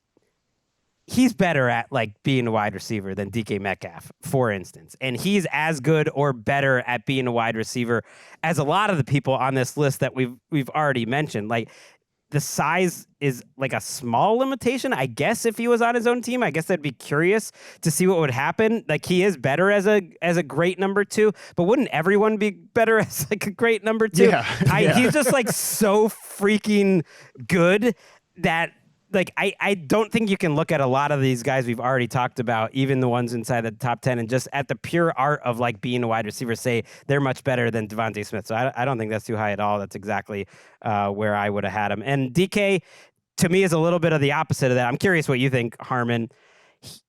He's better at like being a wide receiver than DK Metcalf, for instance. And he's as good or better at being a wide receiver as a lot of the people on this list that we've already mentioned. Like the size is like a small limitation. I guess if he was on his own team, I guess I'd be curious to see what would happen. Like he is better as a great number 2, but wouldn't everyone be better as like a great number 2? Yeah. He's just like so freaking good that like I don't think you can look at a lot of these guys we've already talked about, even the ones inside the top 10, and just at the pure art of like being a wide receiver, say they're much better than Devontae Smith. So I don't think that's too high at all. That's exactly where I would have had him. And DK, to me, is a little bit of the opposite of that. I'm curious what you think, Harmon.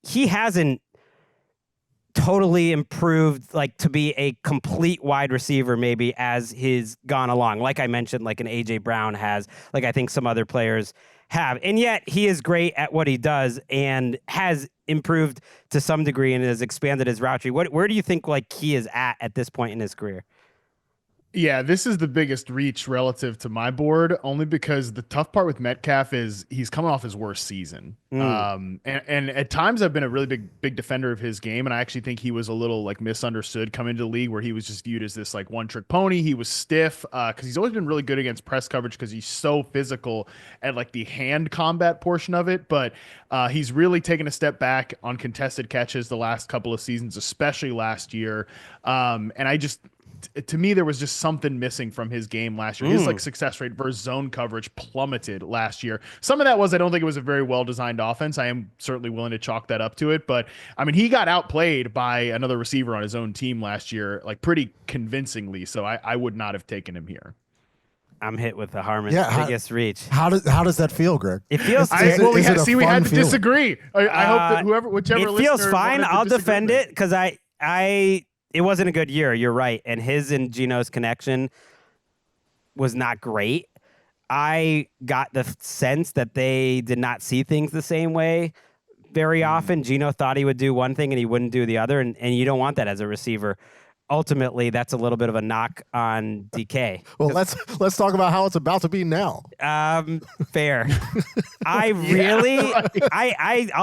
He hasn't totally improved like to be a complete wide receiver maybe as he's gone along. Like I mentioned, like an A.J. Brown has, like I think some other players have. And yet he is great at what he does and has improved to some degree and has expanded his route tree. Where do you think like he is at this point in his career? Yeah, this is the biggest reach relative to my board, only because the tough part with Metcalf is he's coming off his worst season. And at times I've been a really big defender of his game, and I actually think he was a little like misunderstood coming into the league, where he was just viewed as this like one-trick pony. He was stiff because he's always been really good against press coverage because he's so physical at like the hand combat portion of it. But he's really taken a step back on contested catches the last couple of seasons, especially last year. And to me, there was just something missing from his game last year. His like success rate versus zone coverage plummeted last year. Some of that was I don't think it was a very well-designed offense. I am certainly willing to chalk that up to it. But, I mean, he got outplayed by another receiver on his own team last year, like pretty convincingly. So I would not have taken him here. I'm hit with the Harmon biggest reach. How does that feel, Greg? It feels. We had to disagree. I hope that whichever. It feels fine. I'll defend it because it wasn't a good year. You're right, and his and Gino's connection was not great. I got the sense that they did not see things the same way very often. Gino thought he would do one thing and he wouldn't do the other, and you don't want that as a receiver. Ultimately, that's a little bit of a knock on DK. Well, let's talk about how it's about to be now. Fair. I'll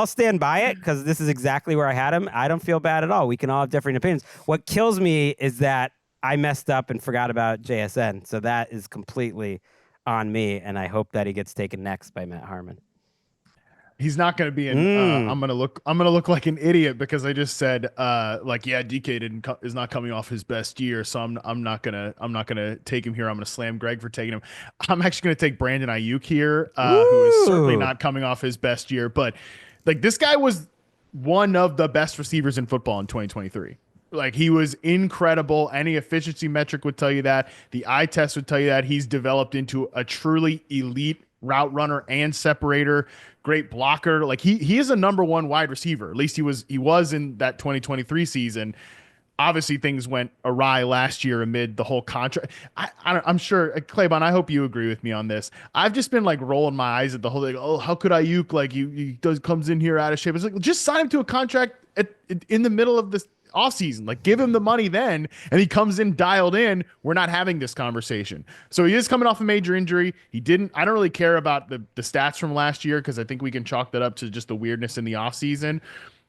stand by it because this is exactly where I had him. I don't feel bad at all. We can all have different opinions. What kills me is that I messed up and forgot about JSN. So that is completely on me, and I hope that he gets taken next by Matt Harmon. He's not going to be in. I'm going to look like an idiot because I just said, DK is not coming off his best year, so I'm not gonna take him here. I'm going to slam Gregg for taking him. I'm actually going to take Brandon Ayuk here, who is certainly not coming off his best year, but like this guy was one of the best receivers in football in 2023. Like he was incredible. Any efficiency metric would tell you that. The eye test would tell you that. He's developed into a truly elite route runner and separator, great blocker. Like he is a number one wide receiver. At least he was in that 2023 season. Obviously things went awry last year amid the whole contract. I'm sure Claybon, I hope you agree with me on this. I've just been like rolling my eyes at the whole thing. Oh, how could Ayuk comes in here out of shape? It's like, just sign him to a contract in the middle of this offseason. Like give him the money then, and he comes in dialed in. We're not having this conversation. So he is coming off a major injury. I don't really care about the stats from last year because I think we can chalk that up to just the weirdness in the offseason.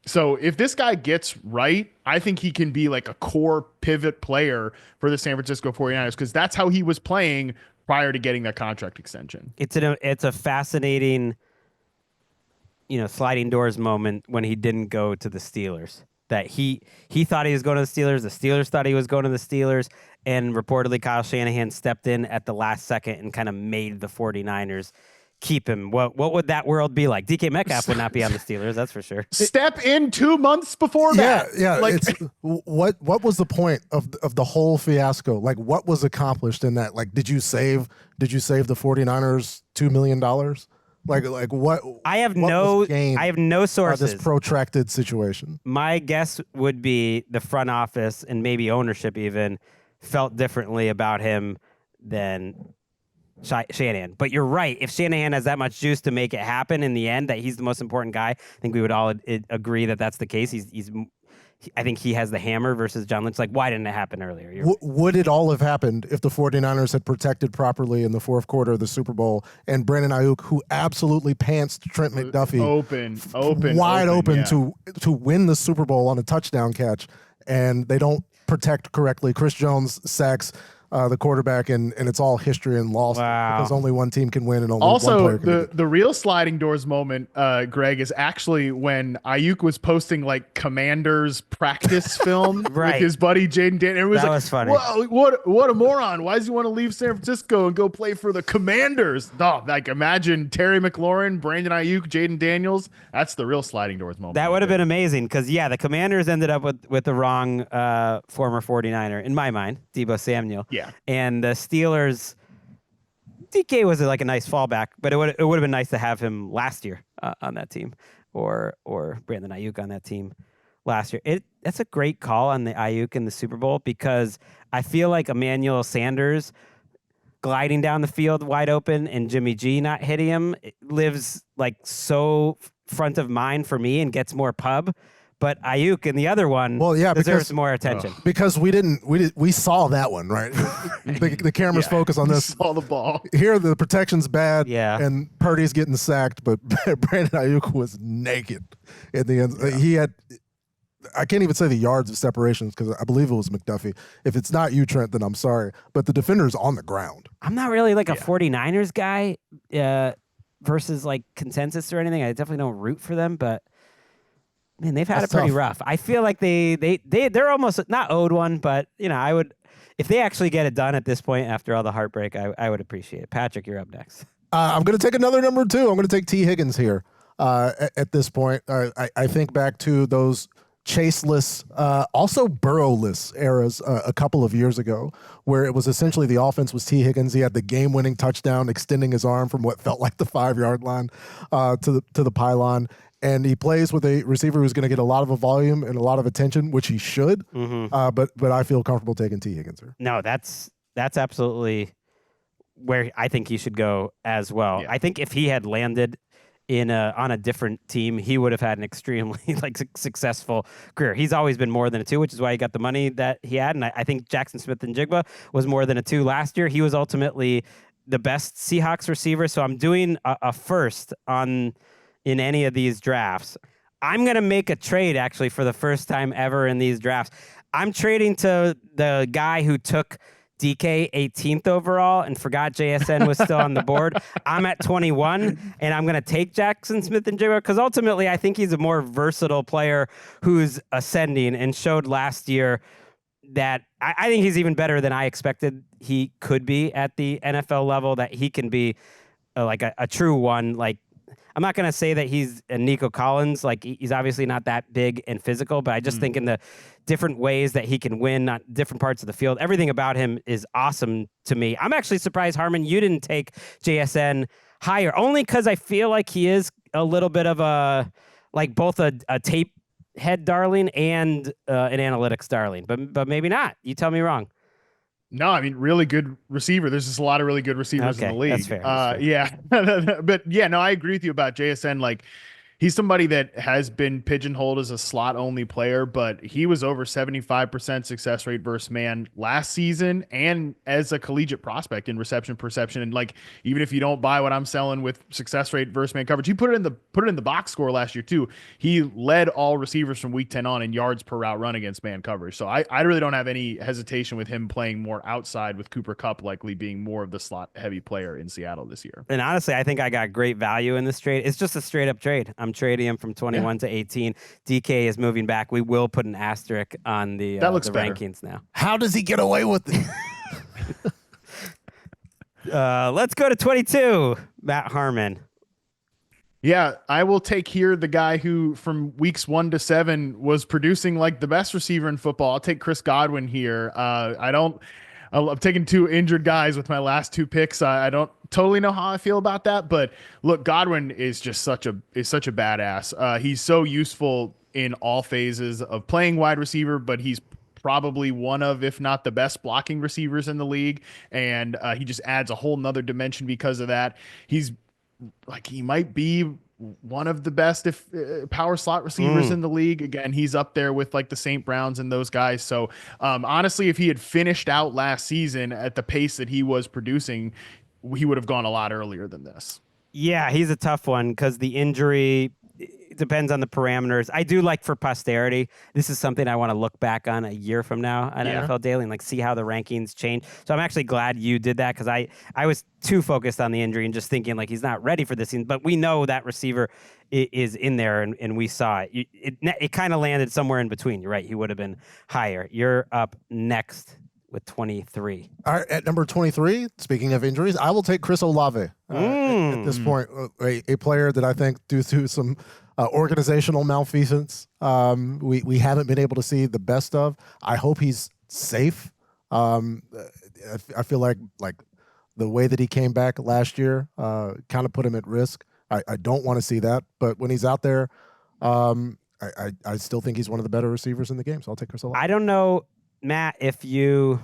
So if this guy gets right, I think he can be like a core pivot player for the San Francisco 49ers because that's how he was playing prior to getting that contract extension. It's a fascinating, sliding doors moment when he didn't go to the Steelers. That he thought he was going to the Steelers thought he was going to the Steelers, and reportedly Kyle Shanahan stepped in at the last second and kind of made the 49ers keep him. What would that world be like? DK Metcalf would not be on the Steelers, that's for sure. Step in 2 months before that. Yeah. Like, what was the point of the whole fiasco? Like what was accomplished in that? Like did you save the 49ers $2 million? Like what? I have no sources. This protracted situation. My guess would be the front office and maybe ownership even felt differently about him than Shanahan. But you're right. If Shanahan has that much juice to make it happen in the end, that he's the most important guy, I think we would all agree that that's the case. I think he has the hammer versus John Lynch. Like, why didn't it happen earlier? Would it all have happened if the 49ers had protected properly in the fourth quarter of the Super Bowl and Brandon Ayuk, who absolutely pantsed Trent McDuffie wide open to win the Super Bowl on a touchdown catch, and they don't protect correctly? Chris Jones sacks the quarterback, and it's all history and loss because only one team can win and only one player can win. The real sliding doors moment, Gregg, is actually when Ayuk was posting like Commanders practice film with his buddy Jaden Daniels. That was funny. Whoa, what a moron! Why does he want to leave San Francisco and go play for the Commanders? No, like imagine Terry McLaurin, Brandon Ayuk, Jaden Daniels. That's the real sliding doors moment. That would have been amazing because the Commanders ended up with the wrong former 49er in my mind, Deebo Samuel. Yeah. And the Steelers, DK was like a nice fallback, but it would have been nice to have him last year on that team, or Brandon Ayuk on that team last year. That's a great call on the Ayuk in the Super Bowl because I feel like Emmanuel Sanders gliding down the field wide open and Jimmy G not hitting him lives like so front of mind for me and gets more pub. But Ayuk and the other one deserves more attention. Because we saw that one, right? the camera's focus on this. Saw the ball. Here the protection's bad, and Purdy's getting sacked, but Brandon Ayuk was naked in the end. Yeah. He had, I can't even say the yards of separations because I believe it was McDuffie. If it's not you, Trent, then I'm sorry. But the defender's on the ground. I'm not really like a 49ers guy versus like consensus or anything. I definitely don't root for them, but man, they've had it pretty rough. I feel like they're almost not owed one, but I would, if they actually get it done at this point after all the heartbreak, I would appreciate it. Patrick, you're up next. I'm going to take another number 2. I'm going to take T. Higgins here. At this point, I think back to those chaseless, also Burrow-less eras a couple of years ago, where it was essentially the offense was T. Higgins. He had the game-winning touchdown, extending his arm from what felt like the 5-yard line to the pylon. And he plays with a receiver who's going to get a lot of a volume and a lot of attention, which he should. Mm-hmm. But I feel comfortable taking T. Higgins here. No, that's absolutely where I think he should go as well. Yeah. I think if he had landed on a different team, he would have had an extremely successful career. He's always been more than a 2, which is why he got the money that he had. And I think Jackson Smith-Njigba was more than a 2 last year. He was ultimately the best Seahawks receiver. So I'm doing a first in any of these drafts. I'm going to make a trade actually for the first time ever in these drafts. I'm trading to the guy who took DK 18th overall and forgot JSN was still on the board. I'm at 21, and I'm going to take Jackson Smith-Njigba because ultimately I think he's a more versatile player who's ascending and showed last year that I think he's even better than I expected he could be at the NFL level, that he can be like a true one. Like, I'm not going to say that he's a Nico Collins. Like, he's obviously not that big and physical, but I just think in the different ways that he can win on different parts of the field, everything about him is awesome to me. I'm actually surprised, Harmon, you didn't take JSN higher, only because I feel like he is a little bit of a, like both a tape head darling and an analytics darling, but maybe not. You tell me wrong. No, I mean, really good receiver. There's just a lot of really good receivers in the league. That's fair. That's fair. Yeah. But yeah, no, I agree with you about JSN. Like, he's somebody that has been pigeonholed as a slot only player, but he was over 75% success rate versus man last season and as a collegiate prospect in reception perception. And like, even if you don't buy what I'm selling with success rate versus man coverage, he put it in the box score last year too. He led all receivers from week 10 on in yards per route run against man coverage. So I really don't have any hesitation with him playing more outside, with Cooper Kupp likely being more of the slot heavy player in Seattle this year. And honestly, I think I got great value in this trade. It's just a straight up trade. I'm trading him from 21 to 18. DK is moving back. We will put an asterisk on the rankings now. How does he get away with it? Let's go to 22, Matt Harmon. Yeah, I will take here the guy who from weeks 1 to 7 was producing like the best receiver in football. I'll take Chris Godwin here. I'm taking 2 injured guys with my last 2 picks. I don't totally know how I feel about that, but look, Godwin is just such a badass. He's so useful in all phases of playing wide receiver, but he's probably one of, if not the best blocking receivers in the league. And he just adds a whole nother dimension because of that. He's like, he might be one of the best power slot receivers in the league. Again, he's up there with like the St. Browns and those guys. So honestly, if he had finished out last season at the pace that he was producing, he would have gone a lot earlier than this. Yeah, he's a tough one because the injury, it depends on the parameters. I do like for posterity. This is something I want to look back on a year from now on NFL Daily and like see how the rankings change. So I'm actually glad you did that because I was too focused on the injury and just thinking like he's not ready for this season. But we know that receiver is in there and we saw it. It kind of landed somewhere in between. You're right. He would have been higher. You're up next with 23. All right, at number 23, speaking of injuries, I will take Chris Olave at this point, a player that I think due to some organizational malfeasance we haven't been able to see the best of. I hope he's safe. I feel like the way that he came back last year kind of put him at risk. I don't want to see that, but when he's out there, I still think he's one of the better receivers in the game, so I'll take Chris Olave. I don't know, Matt, if you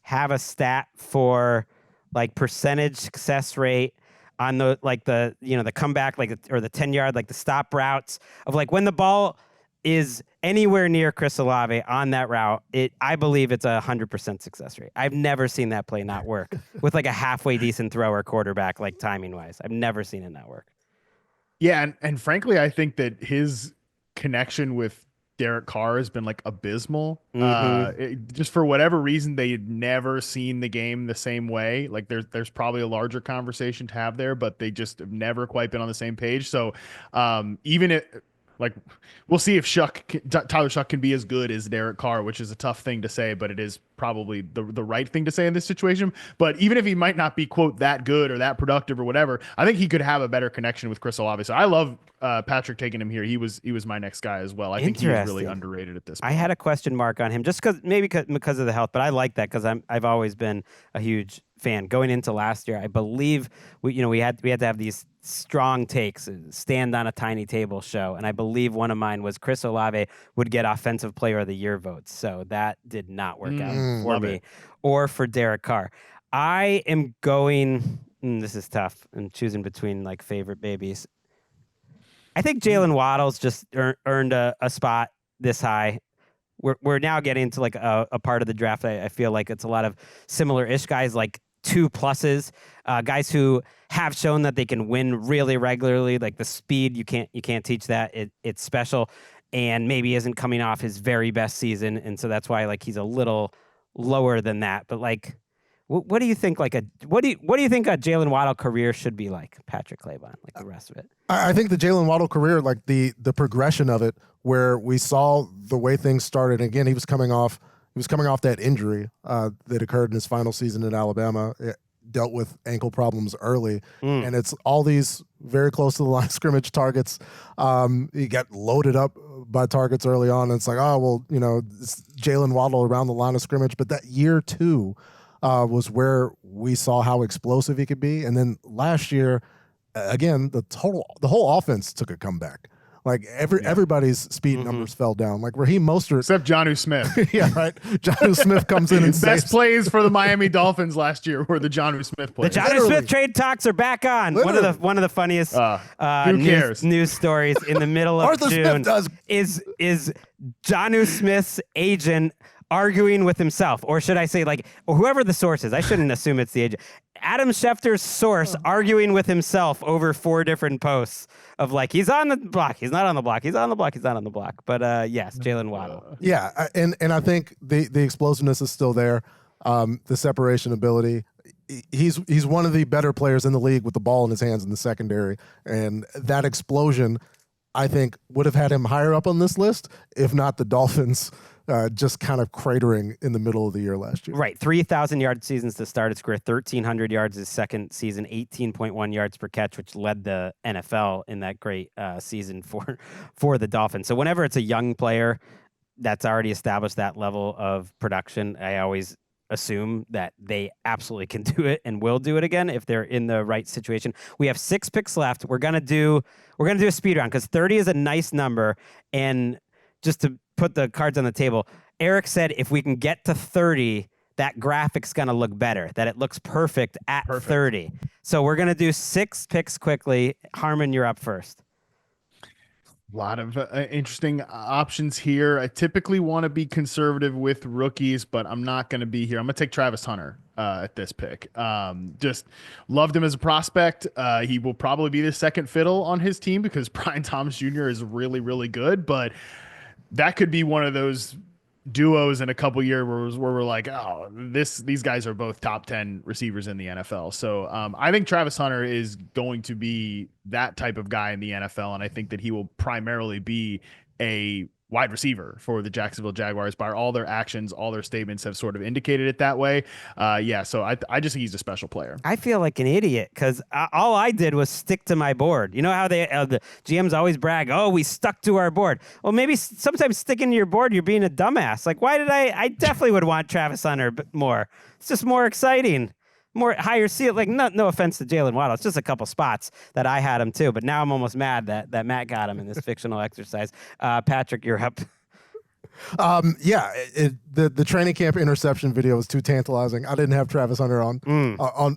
have a stat for like percentage success rate on the the comeback or the 10-yard, like the stop routes of like when the ball is anywhere near Chris Olave on that route, I believe it's 100% success rate. I've never seen that play not work with like a halfway decent thrower quarterback, like timing wise. I've never seen it not work. Yeah, and frankly, I think that his connection with Derek Carr has been like abysmal. Just for whatever reason, they had never seen the game the same way. Like there's probably a larger conversation to have there, but they just have never quite been on the same page. So even it, like, we'll see if Tyler Shuck can be as good as Derek Carr, which is a tough thing to say, but it is probably the right thing to say in this situation. But even if he might not be, quote, that good or that productive or whatever, I think he could have a better connection with Chris Olave. So I love Patrick taking him here. He was my next guy as well. I think he was really underrated at this point. I had a question mark on him just because of the health, but I like that because I've always been a huge fan. Going into last year, I believe we had to have these strong takes, stand on a tiny table show, and I believe one of mine was Chris Olave would get Offensive Player of the Year votes. So that did not work out for me or for Derek Carr. I am going. This is tough. I'm choosing between like favorite babies. I think Jalen Waddle's just earned a spot this high. We're now getting to like a part of the draft. I feel like it's a lot of similar-ish guys, like 2+, guys who have shown that they can win really regularly. Like the speed, you can't teach that. It's special, and maybe isn't coming off his very best season, and so that's why like he's a little lower than that. But like What do you think? What do you think a Jalen Waddle career should be like, Patrick Claybon, like the rest of it? I think the Jalen Waddle career, like the progression of it, where we saw the way things started. Again, he was coming off that injury that occurred in his final season in Alabama. It dealt with ankle problems early, and it's all these very close to the line of scrimmage targets. He got loaded up by targets early on, and it's like, oh well, it's Jalen Waddle around the line of scrimmage. But that year 2 was where we saw how explosive he could be, and then last year, again, the whole offense took a comeback. Like everybody's speed numbers fell down. Like Raheem Mostert, except Jonnu Smith. Yeah, right. Jonnu Smith comes in and best plays for the Miami Dolphins last year were the Jonnu Smith plays. The Jonnu Smith trade talks are back on. Literally. One of the funniest news stories in the middle of Arthur June Smith is Jonnu Smith's agent arguing with himself, or should I say, or whoever the source is. I shouldn't assume it's the agent. Adam Schefter's source arguing with himself over 4 different posts of he's on the block, he's not on the block, he's on the block, he's not on the block. But yes, Jalen Waddle. Yeah, and I think the explosiveness is still there. The separation ability. He's one of the better players in the league with the ball in his hands in the secondary, and that explosion, I think, would have had him higher up on this list if not the Dolphins just kind of cratering in the middle of the year last year. Right. 3,000-yard seasons to start his career, 1,300 yards his second season, 18.1 yards per catch, which led the NFL in that great season for the Dolphins. So whenever it's a young player that's already established that level of production, I always assume that they absolutely can do it and will do it again if they're in the right situation. We have 6 picks left. We're gonna do a speed round because 30 is a nice number. And just to put the cards on the table, Eric said if we can get to 30, that graphic's going to look better, that it looks perfect at 30. So we're going to do 6 picks quickly. Harmon, you're up first. A lot of interesting options here. I typically want to be conservative with rookies, but I'm not going to be here. I'm going to take Travis Hunter at this pick. Just loved him as a prospect. He will probably be the second fiddle on his team because Brian Thomas Jr. is really, really good, but that could be one of those duos in a couple years where we're like, oh, these guys are both top 10 receivers in the NFL. So I think Travis Hunter is going to be that type of guy in the NFL, and I think that he will primarily be a wide receiver for the Jacksonville Jaguars. By all their actions, all their statements have sort of indicated it that way. So I just think he's a special player. I feel like an idiot because all I did was stick to my board. You know how the GMs always brag, oh, we stuck to our board. Well, maybe sometimes sticking to your board, you're being a dumbass. Like, why did I definitely would want Travis Hunter more. It's just more exciting. More higher seal, no offense to Jalen Waddle. It's just a couple spots that I had him too, but now I'm almost mad that Matt got him in this fictional exercise. Patrick, you're up. The training camp interception video was too tantalizing. I didn't have Travis Hunter on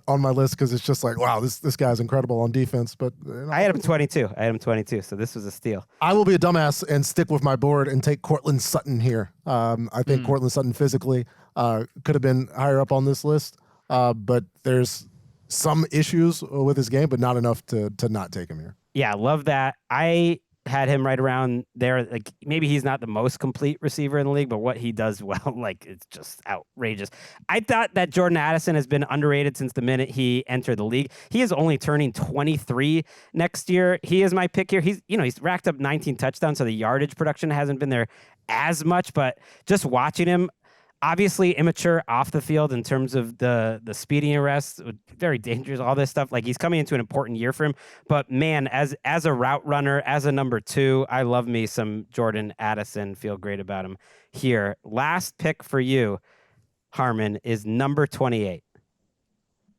my list because it's just like, wow, this guy's incredible on defense. But I had him 22. So this was a steal. I will be a dumbass and stick with my board and take Cortland Sutton here. I think Cortland Sutton physically could have been higher up on this list. But there's some issues with his game, but not enough to not take him here. Yeah, love that. I had him right around there. Like, maybe he's not the most complete receiver in the league, but what he does well, it's just outrageous. I thought that Jordan Addison has been underrated since the minute he entered the league. He is only turning 23 next year. He is my pick here. He's racked up 19 touchdowns, so the yardage production hasn't been there as much, but just watching him, obviously immature off the field in terms of the speeding arrests, very dangerous, all this stuff. He's coming into an important year for him. But man, as a route runner, as a number 2, I love me some Jordan Addison. Feel great about him here. Last pick for you, Harmon, is number 28.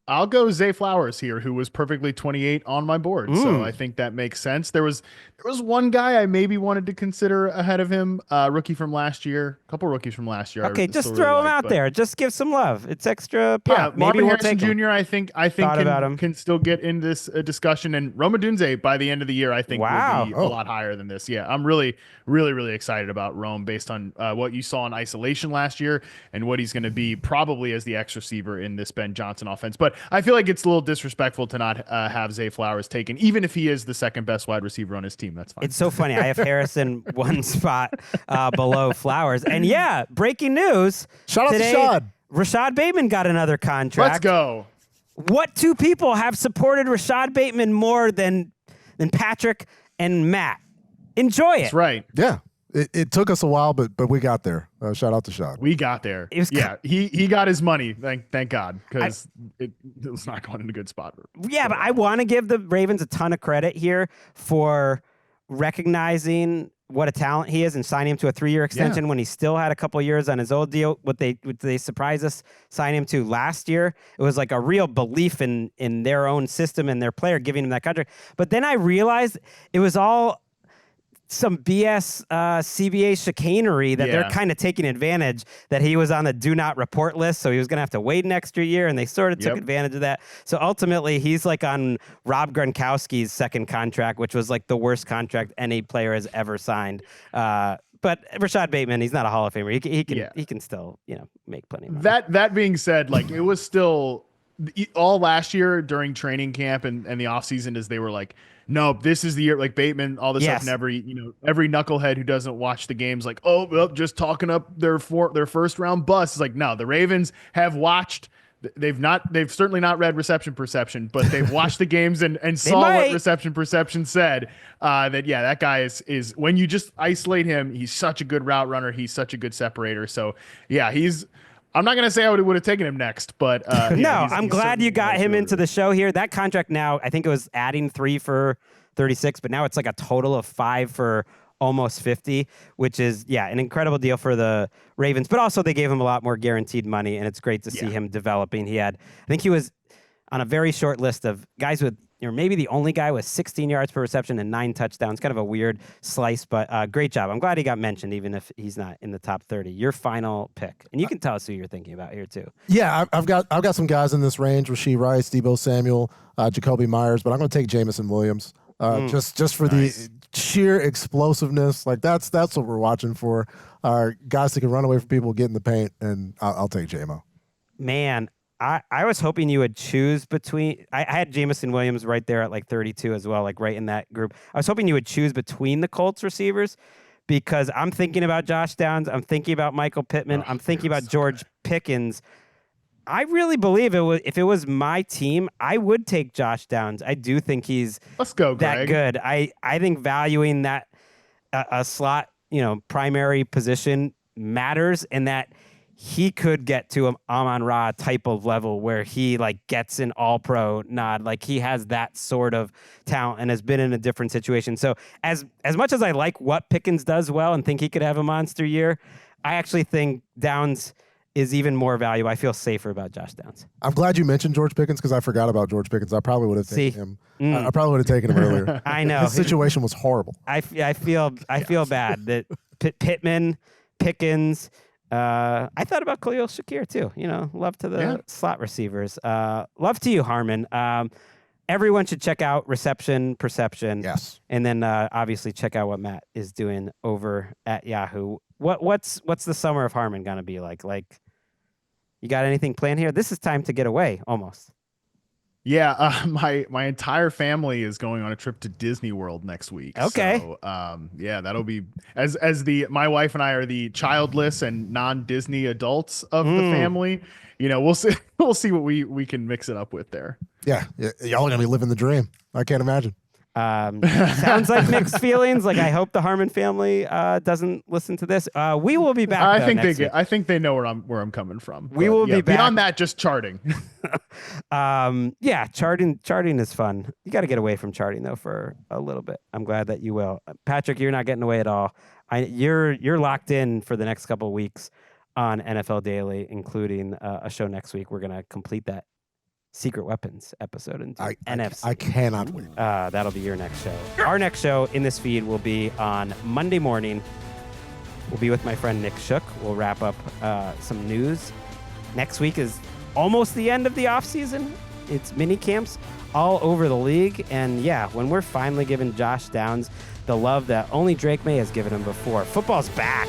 I'll go Zay Flowers here, who was perfectly 28 on my board. So I think that makes sense. There was one guy I maybe wanted to consider ahead of him, rookie from last year, a couple rookies from last year. Okay, just throw him out there. Just give some love. It's extra pop. Yeah, maybe Marvin we'll Harrison Jr. I think can still get in this discussion, and Rome Odunze by the end of the year I think will be a lot higher than this. Yeah, I'm really, really, really excited about Rome based on what you saw in isolation last year and what he's going to be probably as the X receiver in this Ben Johnson offense. But I feel like it's a little disrespectful to not have Zay Flowers taken, even if he is the second best wide receiver on his team. That's fine. It's so funny. I have Harrison one spot below Flowers. And yeah, breaking news. Shout out to Shad. Rashad Bateman got another contract. Let's go. What two people have supported Rashad Bateman more than Patrick and Matt? Enjoy it. That's right. Yeah. It took us a while, but we got there. Shout out to Shad. We got there. He got his money. Thank God, because it was not going in a good spot. Yeah, but I want to give the Ravens a ton of credit here for recognizing what a talent he is and signing him to a 3-year extension when he still had a couple years on his old deal. What they surprised us signing him to last year, it was like a real belief in their own system and their player giving him that contract. But then I realized it was all some BS CBA chicanery that they're kind of taking advantage that he was on the do not report list, so he was going to have to wait an extra year, and they sort of took advantage of that. So ultimately, he's like on Rob Gronkowski's second contract, which was like the worst contract any player has ever signed. But Rashad Bateman, he's not a Hall of Famer. He can still make plenty of money. That being said, like it was still all last year during training camp and the offseason as they were like, no, this is the year, like Bateman, all this stuff, and every knucklehead who doesn't watch the games, like, oh, well, just talking up their first round bust. It's like, no, the Ravens have watched. They've certainly not read reception perception, but they've watched the games and saw what reception perception said. That guy is when you just isolate him, he's such a good route runner. He's such a good separator. So yeah, I'm not going to say I would have taken him next, but I'm glad you got him into the show here. That contract now, I think it was adding 3 for 36, but now it's like a total of 5 for almost 50, which is, an incredible deal for the Ravens. But also they gave him a lot more guaranteed money, and it's great to see him developing. I think he was on a very short list of guys with, maybe the only guy with 16 yards per reception and 9 touchdowns. Kind of a weird slice, but great job. I'm glad he got mentioned, even if he's not in the top 30. Your final pick, and you can tell us who you're thinking about here too. Yeah, I've got some guys in this range: Rashee Rice, Deebo Samuel, Jacoby Myers, but I'm going to take Jamison Williams just for the sheer explosiveness. Like that's what we're watching for. Guys that can run away from people, get in the paint, and I'll take JMO. Man. I was hoping you would choose between. I had Jamison Williams right there at like 32 as well, like right in that group. I was hoping you would choose between the Colts receivers because I'm thinking about Josh Downs. I'm thinking about Michael Pittman. I'm thinking about George Pickens. I really believe if it was my team, I would take Josh Downs. I do think he's that Greg. Good. I think valuing that a slot, primary position matters, and that he could get to an Amon-Ra type of level where he like gets an all-pro nod. Like he has that sort of talent and has been in a different situation. So as much as I like what Pickens does well and think he could have a monster year, I actually think Downs is even more valuable. I feel safer about Josh Downs. I'm glad you mentioned George Pickens because I forgot about George Pickens. I probably would have taken him. I probably would have taken him earlier. I know. His situation was horrible. I feel bad that Pittman, Pickens. I thought about Khalil Shakir too. Love to the slot receivers. Love to you, Harmon. Everyone should check out Reception Perception. Yes. And then obviously check out what Matt is doing over at Yahoo. What's the summer of Harmon gonna be like? Like, you got anything planned here? This is time to get away almost. Yeah, my entire family is going on a trip to Disney World next week. Okay. So, that'll be as my wife and I are the childless and non-Disney adults of the family. We'll see what we can mix it up with there. Yeah, y'all are gonna be living the dream. I can't imagine. Sounds like mixed feelings. Like, I hope the Harmon family doesn't listen to this. We will be back. I think they know where I'm coming from. We will be back. Beyond that, just charting. Charting is fun. You got to get away from charting though for a little bit. I'm glad that you will. Patrick, you're not getting away at all. You're locked in for the next couple of weeks on NFL Daily, including a show next week. We're gonna complete that Secret Weapons episode into NFC. I cannot wait. That'll be your next show. Our next show in this feed will be on Monday morning. We'll be with my friend Nick Shook. We'll wrap up some news. Next week is almost the end of the offseason. It's mini camps all over the league. And when we're finally giving Josh Downs the love that only Drake May has given him before. Football's back.